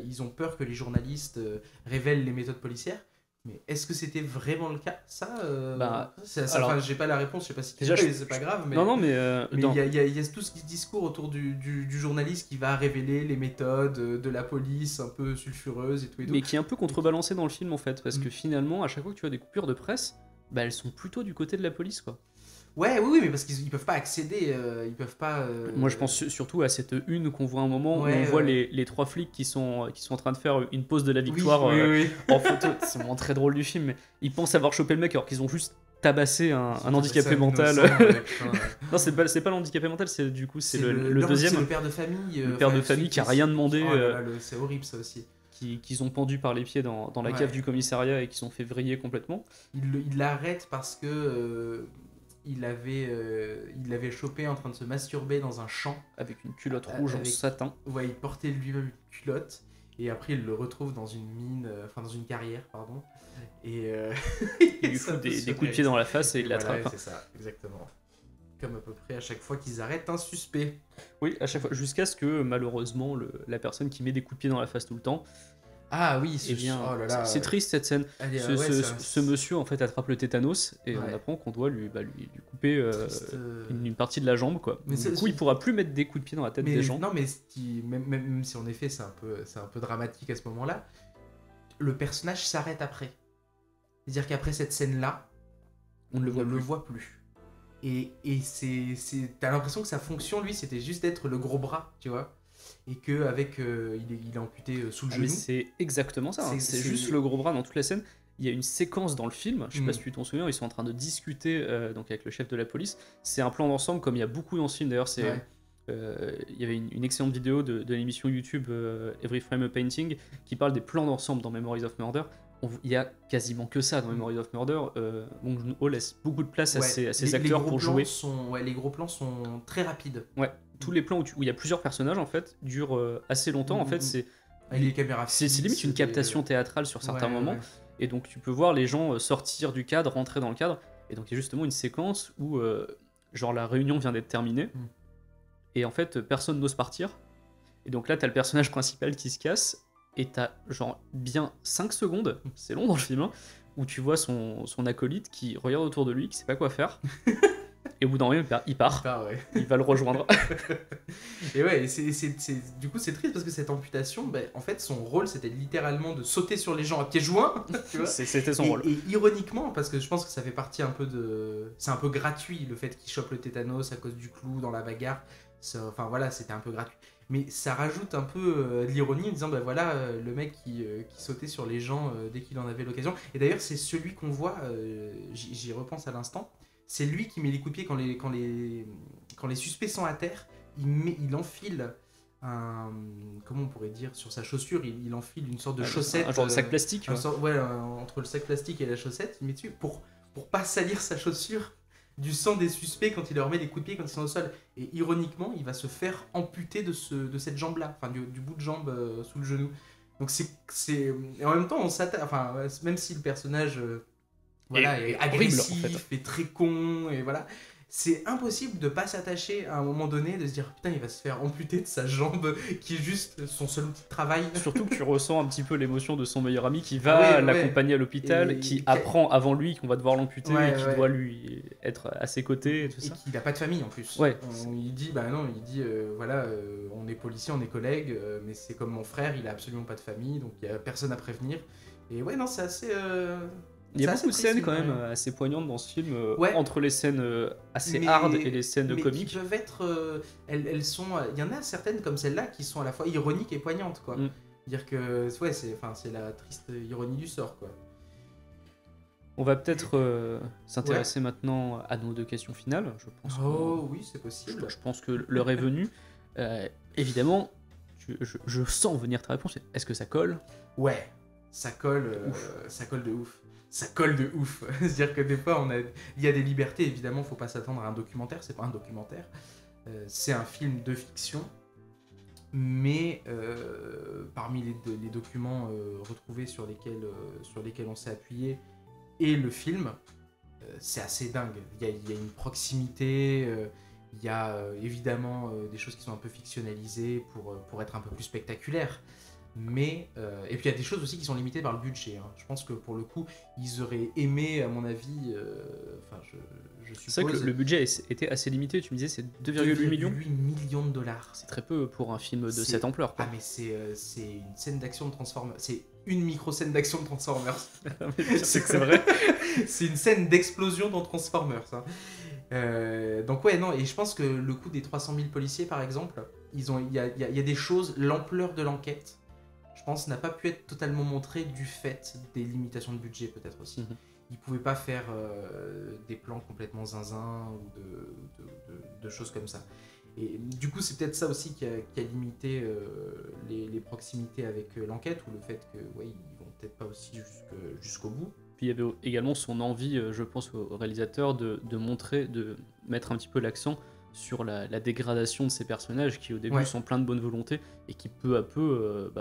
ils ont peur que les journalistes révèlent les méthodes policières. Mais est-ce que c'était vraiment le cas, ça, Bah, enfin, alors, j'ai pas la réponse, je sais pas si tu déjà, sais, c'est pas grave, mais... Non, non, mais, Mais dans- il y a tout ce discours autour du journaliste qui va révéler les méthodes de la police un peu sulfureuses et tout et tout. mais qui est un peu contrebalancé dans le film en fait, parce que Mm. finalement, à chaque fois que tu as des coupures de presse, bah, elles sont plutôt du côté de la police, quoi. Ouais, oui, mais parce qu'ils ils peuvent pas accéder, ils peuvent pas... Moi, je pense surtout à cette une qu'on voit un moment où Ouais, on voit ouais. les 3 flics qui sont en train de faire une pause de la Oui, victoire oui, oui. en photo. C'est vraiment très drôle du film, mais ils pensent avoir chopé le mec alors qu'ils ont juste tabassé un handicapé Ça, mental. innocent, ouais, putain, ouais. Non, c'est pas l'handicapé mental, c'est du coup c'est le non, deuxième, c'est le père de famille. le père de enfin, famille qui a rien demandé, Oh là là, c'est horrible ça aussi. qu'ils ont pendu par les pieds dans la Ouais. cave du commissariat et qui sont fait vriller complètement. Il l'arrête parce que il l'avait chopé en train de se masturber dans un champ. Avec une culotte rouge en Avec- satin. Ouais, il portait lui-même une culotte. Et après, il le retrouve dans une mine, enfin dans une carrière, pardon. Et Il lui ça fout peut des se coups de pied dans la face et il voilà, l'attrape. c'est ça, exactement. Comme à peu près à chaque fois qu'ils arrêtent un suspect. Oui, à chaque fois, jusqu'à ce que malheureusement la personne qui met des coups de pied dans la face tout le temps, Ah oui, eh bien, oh là là, c'est triste cette scène. elle est- Ce, ouais, ce- c'est un- ce monsieur en fait attrape le tétanos et Ouais. on apprend qu'on doit lui couper triste, une partie de la jambe quoi. Mais Du c'est- coup, il pourra plus mettre des coups de pied dans la tête Mais des gens. non, mais même si en effet c'est un peu dramatique à ce moment-là, le personnage s'arrête après. C'est-à-dire qu'après cette scène-là, On ne le voit ne plus. le voit plus. Et t'as l'impression que sa fonction, lui, c'était juste d'être le gros bras, tu vois. Et qu'avec, il est amputé sous le Ah, mais genou. c'est exactement ça. Hein. C'est c'est- juste le gros bras dans toute la scène. Il y a une séquence dans le film, je sais pas Mm. si tu t'en souviens, ils sont en train de discuter donc avec le chef de la police. C'est un plan d'ensemble comme il y a beaucoup dans ce film d'ailleurs. C'est Ouais. il y avait une excellente vidéo de l'émission YouTube Every Frame a Painting qui parle des plans d'ensemble dans Memories of Murder. Il y a quasiment que ça dans Memories of Murder. Bong Joon-ho laisse beaucoup de place à Ouais, ses les acteurs gros pour plans jouer. les gros plans sont très rapides. Ouais, tous les plans où il y a plusieurs personnages en fait durent assez longtemps. En fait, c'est Avec les caméras fixes, limite une des- captation théâtrale sur certains Ouais, moments. ouais. Et donc tu peux voir les gens sortir du cadre, rentrer dans le cadre. Et donc il y a justement une séquence où genre la réunion vient d'être terminée. Mm. Et en fait personne n'ose partir. Et donc là t'as le personnage principal qui se casse. Et t'as genre bien 5 secondes, c'est long dans le film, hein, où tu vois son acolyte qui regarde autour de lui, qui sait pas quoi faire. Et au bout d'un moment il part, Ah ouais. il va le rejoindre. Et ouais, du coup c'est triste parce que cette amputation, ben, en fait son rôle c'était littéralement de sauter sur les gens à pieds joints, tu vois. C'était son rôle. Et ironiquement, parce que je pense que ça fait partie un peu c'est un peu gratuit le fait qu'il chope le tétanos à cause du clou dans la bagarre. Enfin voilà, c'était un peu gratuit. Mais ça rajoute un peu de l'ironie en disant bah voilà le mec qui sautait sur les gens dès qu'il en avait l'occasion. Et d'ailleurs c'est celui qu'on voit, j'y repense à l'instant, c'est lui qui met les coups de pied quand les suspects sont à terre. Il enfile comment on pourrait dire, sur sa chaussure, il enfile une sorte de chaussette. Un genre de sac plastique. Ouais, entre le sac plastique et la chaussette, il met dessus pour pas salir sa chaussure du sang des suspects quand il leur met des coups de pied quand ils sont au sol. Et ironiquement, il va se faire amputer de cette jambe-là, enfin du bout de jambe sous le genou. Donc et en même temps, on s'attaque, enfin, même si le personnage voilà, est agressif, horrible, en fait. et très con, et voilà, c'est impossible de pas s'attacher à un moment donné, de se dire putain il va se faire amputer de sa jambe qui est juste son seul outil de travail. Surtout que tu ressens un petit peu l'émotion de son meilleur ami qui Ah va ouais, ouais. l'accompagner à l'hôpital, Et qui apprend avant lui qu'on va devoir l'amputer Ouais, et qui ouais. doit lui être à ses côtés et tout Et ça. qu'il n'a pas de famille en plus. Ouais. Il dit bah non, il dit voilà, on est policier, on est collègues, mais c'est comme mon frère, il a absolument pas de famille, donc il y a personne à prévenir. Et ouais non, c'est assez. Il y a c'est beaucoup de assez scènes triste, quand même ouais. assez poignantes dans ce film, Ouais. entre les scènes assez Mais- hard et les scènes mais comiques. qui peuvent être, elles sont, il y en a certaines comme celle-là qui sont à la fois ironiques et poignantes quoi. Mm. Dire que ouais c'est la triste ironie du sort quoi. On va peut-être s'intéresser maintenant à nos 2 questions finales. Je pense, Oh oui c'est possible. je pense que l'heure est venue. Évidemment, je sens venir ta réponse. Est-ce que ça colle? Ouais, ça colle, ça colle de ouf. Ça colle de ouf. C'est-à-dire que des fois, il y a des libertés, évidemment, faut pas s'attendre à un documentaire, c'est pas un documentaire. C'est un film de fiction, mais parmi les documents retrouvés sur lesquels on s'est appuyé, et le film, c'est assez dingue. Il y a une proximité, il y a évidemment des choses qui sont un peu fictionnalisées pour être un peu plus spectaculaires. Mais et puis il y a des choses aussi qui sont limitées par le budget. Hein. Je pense que pour le coup, ils auraient aimé, à mon avis, enfin je suppose. C'est vrai que le budget était assez limité. Tu me disais c'est 2,8 millions. 2,8 millions de dollars. C'est très peu pour un film de C'est- cette ampleur. Quoi. Ah mais c'est une scène d'action de Transformers. C'est une micro-scène d'action de Transformers. C'est que c'est vrai. C'est une scène d'explosion dans Transformers. Hein. Donc ouais, non, et je pense que le coup des 300 000 policiers, par exemple, il y a des choses, l'ampleur de l'enquête, je pense, n'a pas pu être totalement montrée du fait des limitations de budget, peut-être aussi. Mhm. Ils pouvaient pas faire des plans complètement zinzin ou de choses comme ça. Et du coup, c'est peut-être ça aussi qui a limité les proximités avec l'enquête, ou le fait que ouais, ils vont peut-être pas aussi jusqu'au bout. Puis il y avait également son envie, je pense, au réalisateur de montrer, de mettre un petit peu l'accent sur la dégradation de ces personnages qui au début Ouais. sont pleins de bonne volonté et qui peu à peu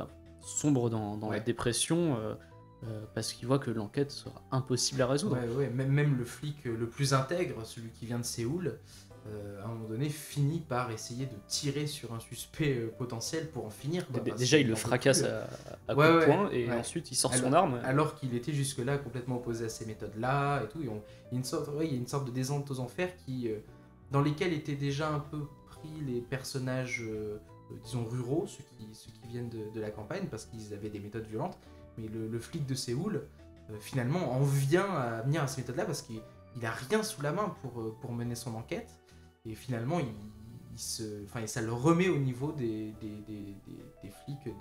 sombrent dans la Ouais. dépression parce qu'ils voient que l'enquête sera impossible à résoudre. Ouais, même le flic le plus intègre, celui qui vient de Séoul, à un moment donné, finit par essayer de tirer sur un suspect potentiel pour en finir. Quoi, parce Déjà, il qu'il le en peut fracasse plus. à Ouais, coups de ouais, poing et ouais. ensuite il sort Alors- son arme. Alors qu'il était jusque-là complètement opposé à ces méthodes-là et tout. Il y a une sorte de descente aux enfers dans lesquelles étaient déjà un peu pris les personnages, disons, ruraux, ceux qui viennent de la campagne, parce qu'ils avaient des méthodes violentes. Mais le flic de Séoul, finalement, en vient à venir à ces méthodes-là parce qu'il a rien sous la main pour mener son enquête. Et finalement, ça le remet au niveau des flics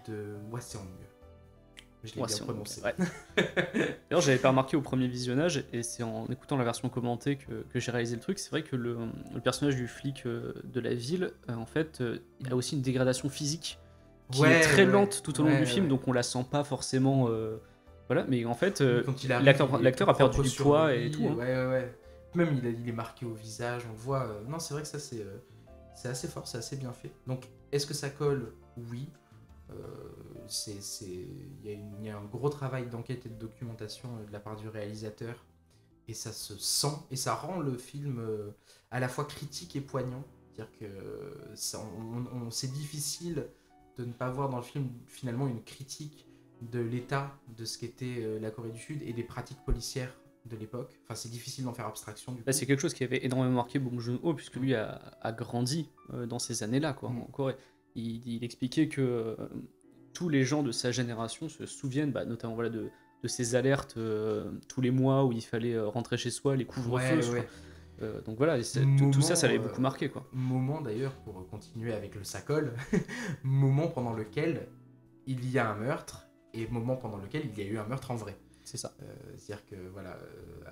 de Hwaseong. Je l'ai bien Hwaseong, prononcé. ouais. D'ailleurs, j'avais pas remarqué au premier visionnage, et c'est en écoutant la version commentée que j'ai réalisé le truc. C'est vrai que le personnage du flic de la ville, en fait, il a aussi une dégradation physique qui est très lente tout au long du film, donc on la sent pas forcément. Voilà, mais en fait, Quand il arrive, l'acteur a perdu du sur poids lui, et tout. Hein. Ouais. Même il est marqué au visage, on le voit. Non, c'est vrai que ça, c'est assez fort, c'est assez bien fait. Donc, est-ce que ça colle? Oui. Il y a un gros travail d'enquête et de documentation de la part du réalisateur, et ça se sent, et ça rend le film à la fois critique et poignant. C'est-à-dire que c'est difficile de ne pas voir dans le film finalement une critique de l'état de ce qu'était la Corée du Sud et des pratiques policières de l'époque. Enfin, c'est difficile d'en faire abstraction du coup. Là, c'est quelque chose qui avait énormément marqué Bong Joon-ho, puisque lui a grandi dans ces années-là, quoi, en Corée. Il expliquait que tous les gens de sa génération se souviennent, notamment voilà, de ces alertes tous les mois où il fallait rentrer chez soi, les couvre-feux. Ouais. Donc voilà, tout ça l'avait beaucoup marqué. Quoi. Moment d'ailleurs, pour continuer avec le sacol, moment pendant lequel il y a un meurtre, et moment pendant lequel il y a eu un meurtre en vrai. C'est ça. C'est-à-dire que voilà,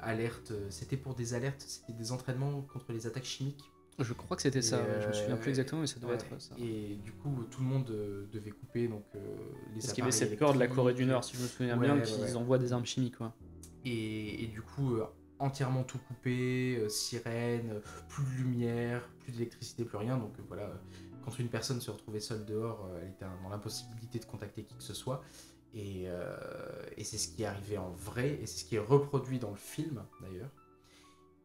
alerte, c'était pour des alertes, c'était des entraînements contre les attaques chimiques. Je crois que c'était ça, je me souviens plus exactement, mais ça devait être ça. Et du coup, tout le monde devait couper donc, les Parce appareils qu'il y avait cette peur de la Corée du Nord, si je me souviens bien, qu'ils envoient des armes chimiques. Quoi. Et du coup, entièrement tout coupé, sirène, plus de lumière, plus d'électricité, plus rien. Donc voilà, quand une personne se retrouvait seule dehors, elle était dans l'impossibilité de contacter qui que ce soit. Et c'est ce qui est arrivé en vrai, et c'est ce qui est reproduit dans le film d'ailleurs.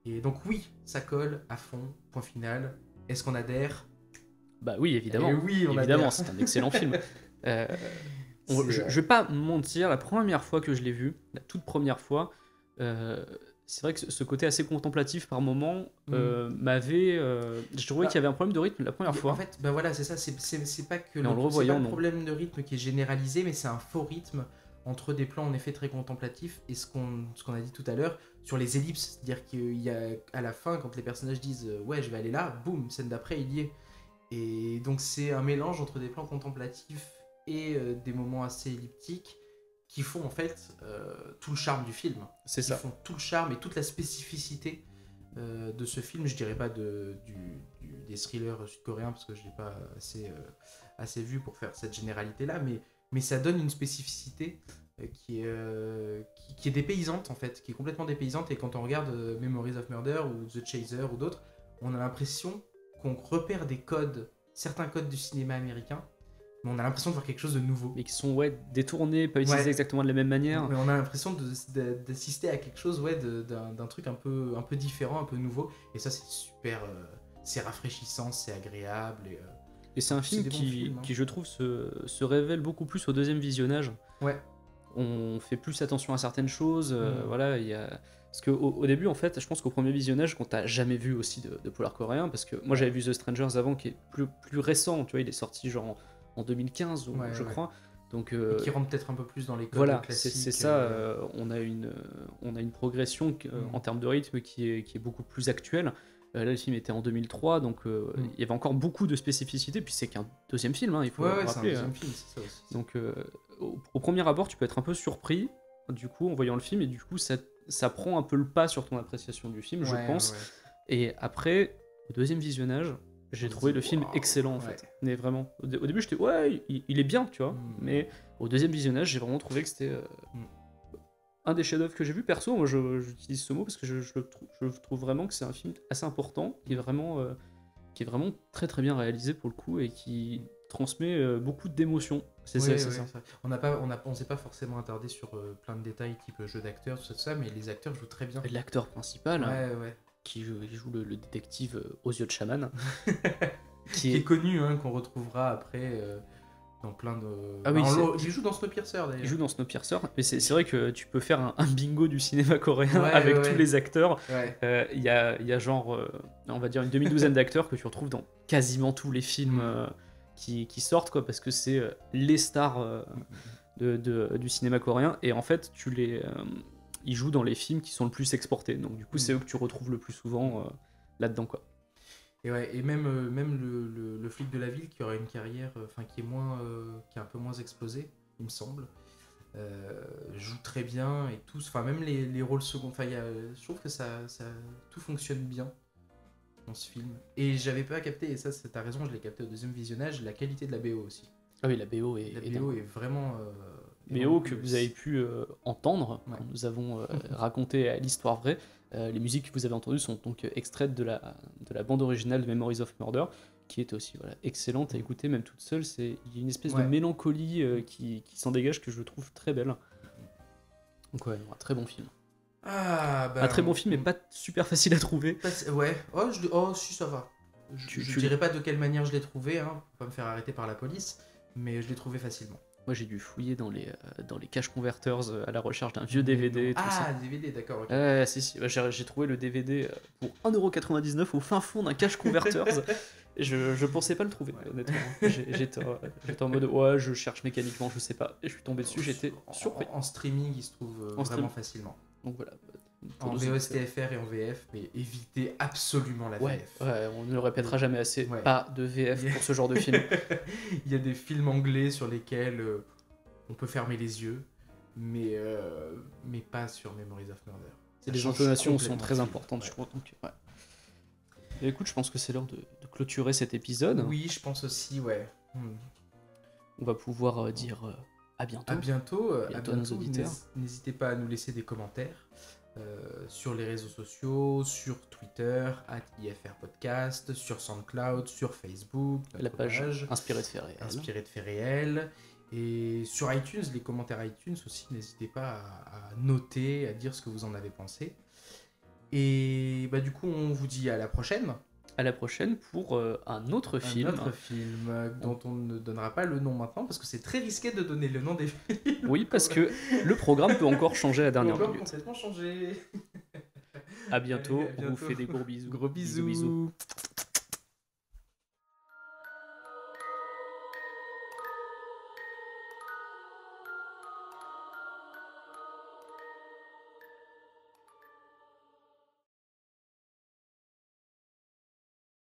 Et donc oui, ça colle à fond, point final. Est-ce qu'on adhère? Bah oui, évidemment. Et oui, on Évidemment, adhère. c'est un excellent film. Euh, C'est, je vais pas mentir, la première fois que je l'ai vu, la toute première fois, euh, c'est vrai que ce côté assez contemplatif par moment m'avait. Je trouvais Bah, qu'il y avait un problème de rythme la première En fois. fait, bah voilà, c'est ça. C'est pas que Mais en le c'est pas revoyant, le non. problème de rythme qui est généralisé, mais c'est un faux rythme entre des plans en effet très contemplatifs et ce qu'on a dit tout à l'heure sur les ellipses. C'est-à-dire qu'il y a à la fin, quand les personnages disent ouais, je vais aller là, boum, scène d'après, il y est. Et donc c'est un mélange entre des plans contemplatifs et des moments assez elliptiques qui font en fait tout le charme du film. C'est Qui ça. font tout le charme et toute la spécificité de ce film. Je dirais pas des thrillers sud-coréens parce que je l'ai pas assez vu pour faire cette généralité-là, mais ça donne une spécificité qui est dépaysante en fait, qui est complètement dépaysante. Et quand on regarde Memories of Murder ou The Chaser ou d'autres, on a l'impression qu'on repère des codes, certains codes du cinéma américain, mais on a l'impression de voir quelque chose de nouveau. Mais qui sont détournés, pas utilisés Ouais. exactement de la même manière. Mais on a l'impression d'assister à quelque chose d'un truc un peu différent, un peu nouveau. Et ça, c'est super. C'est rafraîchissant, c'est agréable. Et c'est un C'est film des bons qui, films, hein. qui, je trouve, se révèle beaucoup plus au deuxième visionnage. Ouais. On fait plus attention à certaines choses. Mm. Voilà, il y a. Parce qu'au début, en fait, je pense qu'au premier visionnage, quand t'as jamais vu aussi de polar coréen, parce que moi j'avais vu The Strangers avant, qui est plus récent, tu vois, il est sorti genre en 2015, Ouais, je ouais. crois. Donc, Et qui rentre peut-être un peu plus dans les codes voilà, classiques. c'est ça. On a une progression en termes de rythme qui est beaucoup plus actuelle. Là, le film était en 2003, donc il y avait encore beaucoup de spécificités. Puis c'est qu'un deuxième film, hein, il faut le c'est un rappeler. deuxième film, c'est ça aussi. Donc au premier abord, tu peux être un peu surpris, du coup, en voyant le film, et du coup, ça prend un peu le pas sur ton appréciation du film, je Ouais, pense. ouais. Et après, au deuxième visionnage, j'ai On se trouvé dit, le film waouh, excellent en ouais. fait. Mais vraiment, au début, j'étais ouais, il est bien, tu vois. Mm. Mais au deuxième visionnage, j'ai vraiment trouvé que c'était un des chefs-d'œuvre que j'ai vu. Perso, moi, j'utilise ce mot parce que je trouve vraiment que c'est un film assez important, qui est vraiment très très bien réalisé pour le coup et qui transmet beaucoup d'émotions. C'est Ouais, ça. ça. On s'est pas forcément attardé sur plein de détails type jeu d'acteur, tout ça, mais les acteurs jouent très bien. Et l'acteur principal, Ouais. qui joue le détective aux yeux de chaman, Qui est connu, hein, qu'on retrouvera après dans plein de. Ah oui, il joue dans Snowpiercer d'ailleurs. il joue dans Snowpiercer, mais c'est vrai que tu peux faire un bingo du cinéma coréen Ouais, avec ouais. tous les acteurs. Ouais. Il y a genre, on va dire une demi-douzaine d'acteurs que tu retrouves dans quasiment tous les films qui sortent, quoi, parce que c'est les stars du cinéma coréen, et en fait, ils jouent dans les films qui sont le plus exportés, donc du coup, c'est eux que tu retrouves le plus souvent là-dedans, quoi. Et ouais, et même le flic de la ville qui aura une carrière, qui est un peu moins exposée, il me semble, joue très bien et tous, même les rôles seconds, je trouve que tout fonctionne bien dans ce film. Et j'avais pas capté, et ça, t'as raison, je l'ai capté au deuxième visionnage, la qualité de la BO aussi. Ah oui, la BO est La BO est vraiment. BO que vous avez pu entendre Ouais. quand nous avons raconté l'histoire vraie. Les musiques que vous avez entendues sont donc extraites de la bande originale de Memories of Murder, qui est aussi excellente à écouter, même toute seule. Il y a une espèce de mélancolie qui s'en dégage que je trouve très belle. Donc ouais, un très bon film. Un très bon film, mais pas super facile à trouver. Ouais, si, ça va. Je dirais pas de quelle manière je l'ai trouvé, hein, pour pas me faire arrêter par la police, mais je l'ai trouvé facilement. Moi, j'ai dû fouiller dans les cache converters à la recherche d'un vieux DVD. Tout ça. DVD, d'accord. Ok. Si. J'ai trouvé le DVD pour 1,99€ au fin fond d'un cache converters. Et je pensais pas le trouver, honnêtement. J'étais en mode, ouais, je cherche mécaniquement, je sais pas. Et je suis tombé dessus, j'étais surpris. En streaming, il se trouve vraiment facilement. Donc voilà. En VOSTFR et en VF, mais évitez absolument la VF. Ouais, on ne le répétera jamais assez. Ouais. Pas de VF pour ce genre de film. Il y a des films anglais sur lesquels on peut fermer les yeux, mais pas sur Memories of Murder. Les intonations sont très importantes, je trouve. Donc, ouais. Et écoute, je pense que c'est l'heure de clôturer cet épisode. Oui, je pense aussi, ouais. On va pouvoir dire à bientôt. À bientôt à nos auditeurs. N'hésitez pas à nous laisser des commentaires sur les réseaux sociaux, sur Twitter, @IFRpodcast, sur SoundCloud, sur Facebook, la page Inspiré de faits réels. Et sur iTunes, les commentaires iTunes aussi, n'hésitez pas à noter, à dire ce que vous en avez pensé. Et bah du coup, on vous dit à la prochaine. À la prochaine pour un autre film. Un autre film dont on ne donnera pas le nom maintenant parce que c'est très risqué de donner le nom des films. Oui, parce que le programme peut encore changer à la dernière Encore minute. complètement changé. À bientôt, Allez, à on vous bientôt. fait des gros bisous. Gros bisous.